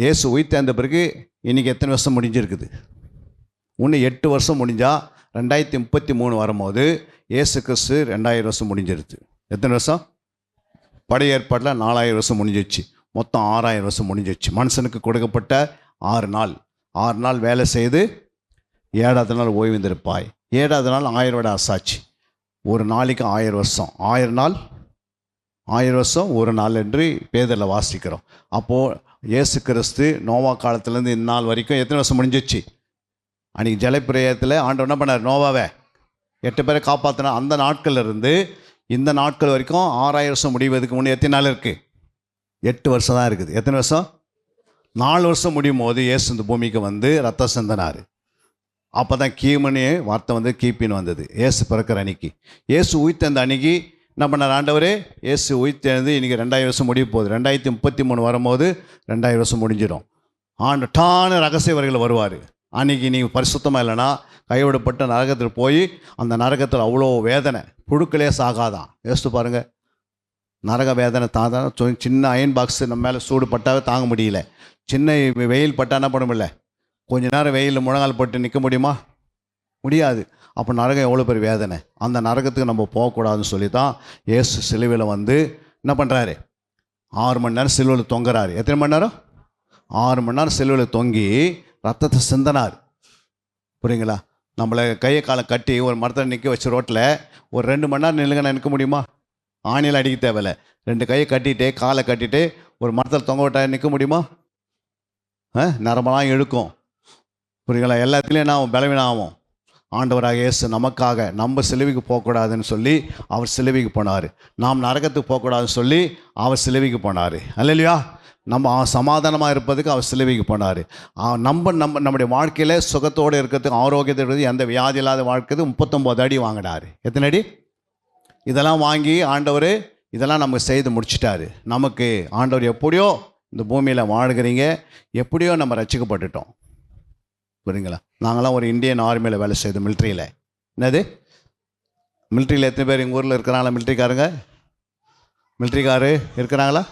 ஏசு உயிர்த்தெழுந்த பிறகு இன்றைக்கி எத்தனை வருஷம் முடிஞ்சிருக்குது? இன்னும் 8 வருஷம் முடிஞ்சால் 2033 வரும்போது ஏசு கிறிஸ்து 2000 வருஷம் முடிஞ்சிருது. எத்தனை வருஷம்? பழைய ஏற்பாட்டில் 4000 வருஷம் முடிஞ்சிச்சு. மொத்தம் 6000 வருஷம் முடிஞ்சிச்சு. மனுஷனுக்கு கொடுக்கப்பட்ட 6 நாள் வேலை செய்து 7ஆவது நாள் ஓய்வெந்திருப்பாய். 7ஆவது நாள் 1000 வருட அசாட்சி. ஒரு நாளைக்கு 1000 வருஷம். 1000 நாள் 1000 வருஷம் ஒரு நாள் என்று பேதரில் வாசிக்கிறோம். அப்போது இயேசு கிறிஸ்து நோவா காலத்துலேருந்து இந்த நாள் வரைக்கும் எத்தனை வருஷம் முடிஞ்சிச்சு? அன்றைக்கி ஜலப்பிரயத்தில் ஆண்டவர் என்ன பண்ணார்? நோவாவை 8 பேரை காப்பாற்றினா. அந்த நாட்கள் இருந்து இந்த நாட்கள் வரைக்கும் 6000 வருஷம் முடிவதுக்கு முன்னே எத்தனை நாள் இருக்குது? 8 வருஷம் தான் இருக்குது. எத்தனை வருஷம்? 4 வருஷம் முடியும் போது இயேசு இந்த பூமிக்கு ரத்தம் சிந்தினார். அப்போ தான் கீமனே வார்த்தை கீப்பின்னு வந்தது. இயேசு பிறக்கிற அன்னைக்கு. இயேசு உயிர்த்தெழுந்த அன்னைக்கு என்ன பண்ணார் ஆண்டவரே? இயேசு உயிர்த்தெழுந்து இன்றைக்கி 2000 வருஷம் முடிய போகுது. 2033 வரும்போது 2000 வருஷம் முடிஞ்சிடும். டான ரகசியவர்கள் வருவார். அன்றைக்கி நீ பரிசுத்தமாக இல்லைன்னா கைவிடப்பட்ட நரகத்தில் போய் அந்த நரகத்தில் அவ்வளோ வேதனை, புழுக்களே சாகாதான். யோசித்து பாருங்கள். நரக வேதனை தாதான். சின்ன அயன் பாக்ஸ் நம்ம மேலே சூடு பட்டாவே தாங்க முடியல. சின்ன வெயில் பட்டா என்ன பண்ண முடியல? கொஞ்ச நேரம் வெயிலில் முழங்கால் போட்டு நிற்க முடியுமா? முடியாது. அப்போ நரகம் எவ்வளோ பெரிய வேதனை. அந்த நரகத்துக்கு நம்ம போகக்கூடாதுன்னு சொல்லி தான் இயேசு சிலுவையில் என்ன பண்ணுறாரு? 6 மணி நேரம் சிலுவையில் தொங்குறாரு. எத்தனை மணி நேரம்? 6 மணி நேரம் சிலுவையில் தொங்கி ரத்தத்தை சிந்தினார். புரியுங்களா? நம்மளை கையை காலை கட்டி ஒரு மரத்தில் நிற்க வச்சு ரோட்டில் ஒரு 2 மணி நேரம் நில்லுங்க நிற்க முடியுமா? ஆணியில் அடிக்க தேவையில்லை. 2 கையை கட்டிட்டு காலை கட்டிட்டு ஒரு மரத்தில் தொங்க விட்டா நிற்க முடியுமா? நரம்பெல்லாம் இழுக்கும். புரியுங்களா? எல்லாத்துலேயும் நான் பலவீனம் ஆகும். ஆண்டவராக இயேசு நமக்காக நம்ம சிலுவைக்கு போகக்கூடாதுன்னு சொல்லி அவர் சிலுவைக்கு போனார். நாம் நரகத்துக்கு போகக்கூடாதுன்னு சொல்லி அவர் சிலுவைக்கு போனார். அல்லேலூயா. நம்ம சமாதானமாக இருப்பதுக்கு அவர் சிலுவைக்கு போனார். நம்முடைய வாழ்க்கையில் சுகத்தோடு இருக்கிறதுக்கு, ஆரோக்கியத்தை இருக்கிறது, எந்த வியாதி இல்லாத வாழ்க்கைக்கு 39 அடி வாங்கினார். எத்தனை அடி? இதெல்லாம் வாங்கி ஆண்டவர் இதெல்லாம் நமக்கு செய்து முடிச்சிட்டாரு. நமக்கு ஆண்டவர் எப்படியோ இந்த பூமியில் வாழ்கிறீங்க, எப்படியோ நம்ம ரட்சிக்கப்பட்டுட்டோம். புரியுங்களா? நாங்களாம் ஒரு இந்தியன் ஆர்மியில் வேலை செய்தோம். மிலிட்ரியில். என்னது? மிலிட்ரியில் எத்தனை பேர் எங்கள் ஊரில் இருக்கிறாங்களா? மிலிட்ரிக்காரு இருக்கிறாங்களா?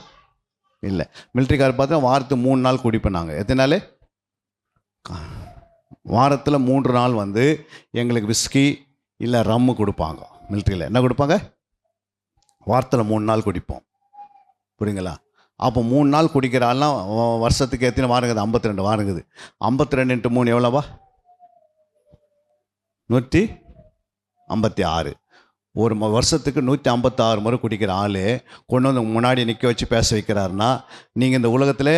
இல்லை. மிலிட்ரிக்கார் பார்த்தா வாரத்துக்கு 3 நாள் குடிப்போம் நாங்கள். எத்தனை நாள்? வாரத்தில் 3 நாள் வந்து எங்களுக்கு விஸ்கி இல்லை ரம்மு கொடுப்பாங்க. மிலிட்ரியில் என்ன கொடுப்பாங்க? வாரத்தில் 3 நாள் குடிப்போம். புரியுங்களா? அப்போ 3 நாள் குடிக்கிற ஆள்லாம் வருஷத்துக்கு எத்தனை வாரங்குது? 52 வாரங்குது. 52 × 3 எவ்வளோவா? 156. ஒரு வருஷத்துக்கு 156 முறை குடிக்கிற ஆள் கொண்டு வந்து முன்னாடி நிற்க வச்சு பேச வைக்கிறாருன்னா, நீங்கள் இந்த உலகத்தில்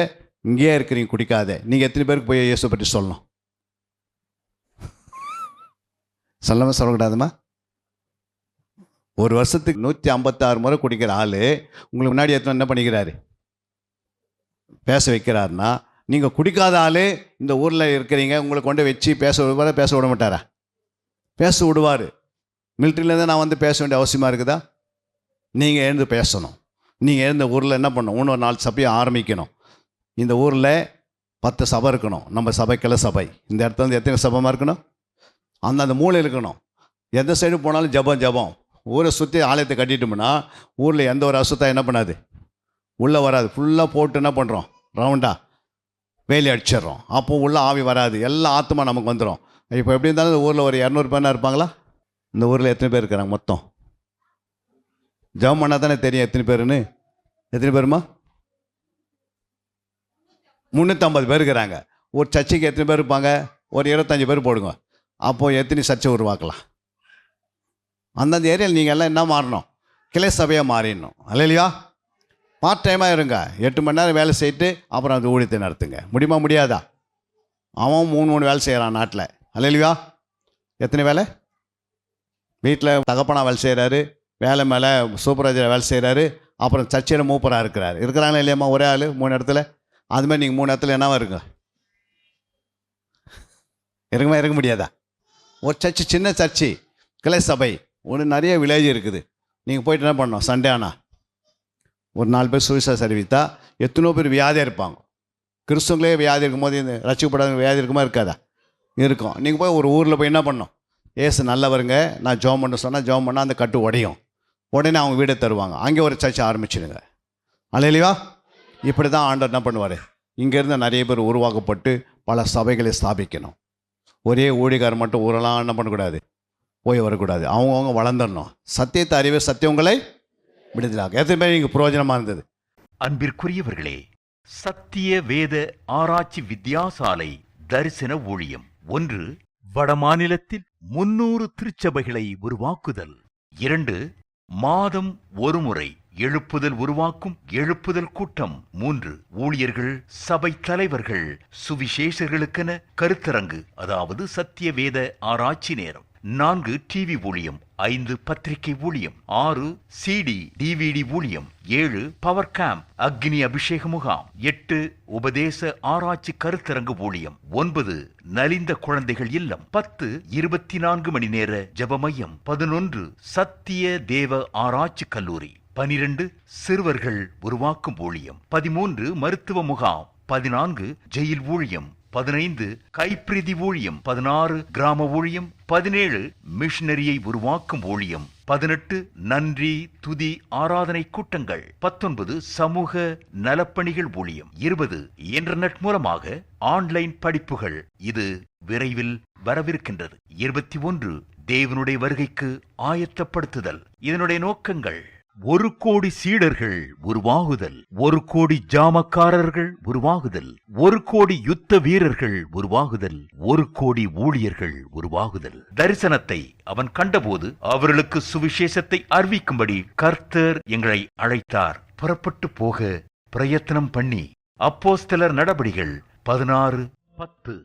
இங்கேயே இருக்கிறீங்க குடிக்காதே, நீங்கள் எத்தனை பேருக்கு போய் இயேசு பற்றி சொல்லணும்? சொல்லக்கூடாதுமா? ஒரு வருஷத்துக்கு 156 முறை குடிக்கிற ஆள் உங்களுக்கு முன்னாடி என்ன பண்ணிக்கிறாரு? பேச வைக்கிறாருன்னா, நீங்கள் குடிக்காத ஆள் இந்த ஊரில் இருக்கிறீங்க, உங்களை கொண்டு வச்சு பேச விடுவாரா? பேச விட மாட்டாரா? பேச விடுவார். மிலிட்ரியிலேருந்து நான் வந்து பேச வேண்டிய அவசியமாக இருக்குதா? நீங்கள் எழுந்து பேசணும். நீங்கள் எழுந்த ஊரில் என்ன பண்ணணும்? இன்னொரு 4 சபையை ஆரம்பிக்கணும். இந்த ஊரில் 10 சபை இருக்கணும். நம்ம சபைக்கெல்ல சபை. இந்த இடத்துல வந்து எத்தனை சபமாக இருக்கணும்? அந்த மூலையில் இருக்கணும். எந்த சைடு போனாலும் ஜபம். ஊரை சுற்றி ஆலயத்தை கட்டிட்டோம்னா ஊரில் எந்த ஒரு அசுத்தம் என்ன பண்ணாது? உள்ளே வராது. ஃபுல்லாக போட்டு என்ன பண்ணுறோம்? ரவுண்டாக வேலி அடிச்சிடுறோம். அப்போ உள்ளே ஆவி வராது. எல்லா ஆத்மா நமக்கு வந்துடும். இப்போ எப்படி இருந்தாலும் இந்த ஊரில் ஒரு 200 பேர்னா இருப்பாங்களா? இந்த ஊரில் எத்தனை பேர் இருக்கிறாங்க மொத்தம்? ஜபம் பண்ணால் தானே தெரியும் எத்தனை பேருன்னு. எத்தனை பேருமா? 350 பேர் இருக்கிறாங்க. ஒரு சர்ச்சைக்கு எத்தனை பேர் இருப்பாங்க? ஒரு 25 பேர் போடுங்க. அப்போது எத்தனை சர்ச்சை உருவாக்கலாம்? அந்தந்த ஏரியாவில் நீங்கள் எல்லாம் என்ன மாறணும்? கிளை சபையாக மாறிடணும். அல்லையா? பார்ட் டைமாக இருங்க. 8 மணி நேரம் வேலை செய்யிட்டு அப்புறம் அது ஊழியத்தை நடத்துங்க. முடியுமா? முடியாதா? அவன் 3 வேலை செய்கிறான் நாட்டில். அல்லையா? எத்தனை வேலை? வீட்டில் தகப்பனா வேலை செய்கிறாரு, வேலை மேலே சூப்பர்வைசர் வேலை செய்கிறாரு, அப்புறம் சர்ச்சையில் மூப்பராக இருக்கிறாங்களா இல்லையாம்மா? ஒரே ஆள் 3 இடத்துல. அதுமாதிரி நீங்கள் 3 இடத்துல என்னவா இருங்க? இருக்க முடியாதா? ஒரு சர்ச்சு, சின்ன சர்ச்சு, கிளை சபை, நிறைய வில்லேஜ் இருக்குது. நீங்கள் போய்ட்டு என்ன பண்ணணும்? சண்டே ஆனால் ஒரு 4 பேர் சுவிசேஷம் அறிவித்தா எத்தனோ பேர் வியாதியாக இருப்பாங்க. கிறிஸ்துவங்களே வியாதி இருக்கும்போது இந்த ரட்சிக்கப்படாத வியாதி இருக்குமா? இருக்காதா? இருக்கும். நீங்கள் போய் ஒரு ஊரில் போய் என்ன பண்ணணும்? ஏசு நல்லவருங்க, நான் ஜெபம் பண்ண சொன்னால் ஜெபம் பண்ணால் அந்த கட்டு உடையும். உடனே அவங்க வீடை தருவாங்க. அங்கே ஒரு சர்ச்சை ஆரம்பிச்சிடுங்க. அல்லையா? இப்படி தான் ஆண்டவர் என்ன பண்ணுவார்? இங்கேருந்து நிறைய பேர் உருவாக்கப்பட்டு பல சபைகளை ஸ்தாபிக்கணும். ஒரே ஊழியக்காரர் மட்டும் ஊரெல்லாம் என்ன பண்ணக்கூடாது? போய் வரக்கூடாது. அவங்கவுங்க வளர்ந்துடணும். சத்தியத்தை அறிவே சத்தியங்களை விடுதலாக. எத்தனை பேர் இங்கே பிரயோஜனமாக இருந்தது? அன்பிற்குரியவர்களே, சத்திய வேத ஆராய்ச்சி வித்தியாசாலை தரிசன ஊழியம் 1. வடமாநிலத்தில் 300 திருச்சபைகளை உருவாக்குதல். 2. மாதம் ஒரு முறை எழுப்புதல் உருவாக்கும் எழுப்புதல் கூட்டம். 3. ஊழியர்கள், சபை தலைவர்கள், சுவிசேஷர்களுக்கென கருத்தரங்கு, அதாவது சத்திய வேத ஆராய்ச்சி நேரம். 4. டிவி ஊழியம். 5. பத்திரிகை ஊழியம். 6. சிடி டிவிடி ஊழியம். 7. பவர் கேம்ப் அக்னி அபிஷேக முகாம். 8. உபதேச ஆராய்ச்சி கருத்தரங்கு ஊழியம். 9. நலிந்த குழந்தைகள் இல்லம். 10. 24 மணி நேர ஜெப மையம். 11. சத்திய தேவ ஆராய்ச்சி கல்லூரி. 12. சிறுவர்கள் உருவாக்கும் ஊழியம். 13. மருத்துவ முகாம். 14. ஜெயில் ஊழியம். 15. கைப்பிரதி ஊழியம். 16. கிராம ஊழியம். 17. மிஷனரியை உருவாக்கும் ஊழியம். 18. நன்றி துதி ஆராதனை கூட்டங்கள். 19. சமூக நலப்பணிகள் ஊழியம். 20. இன்டர்நெட் மூலமாக ஆன்லைன் படிப்புகள். இது விரைவில் வரவிருக்கின்றது. 21. தேவனுடைய வருகைக்கு ஆயத்தப்படுத்துதல். இதனுடைய நோக்கங்கள்: 1 கோடி சீடர்கள் உருவாகுதல், 1 கோடி ஜாமக்காரர்கள் உருவாகுதல், 1 கோடி யுத்த வீரர்கள் உருவாகுதல், 1 கோடி ஊழியர்கள் உருவாகுதல். தரிசனத்தை அவன் கண்டபோது அவர்களுக்கு சுவிசேஷத்தை அறிவிக்கும்படி கர்த்தர் எங்களை அழைத்தார். புறப்பட்டு போக பிரயத்தனம் பண்ணி. அப்போஸ்தலர் நடபடிகள் 16:10.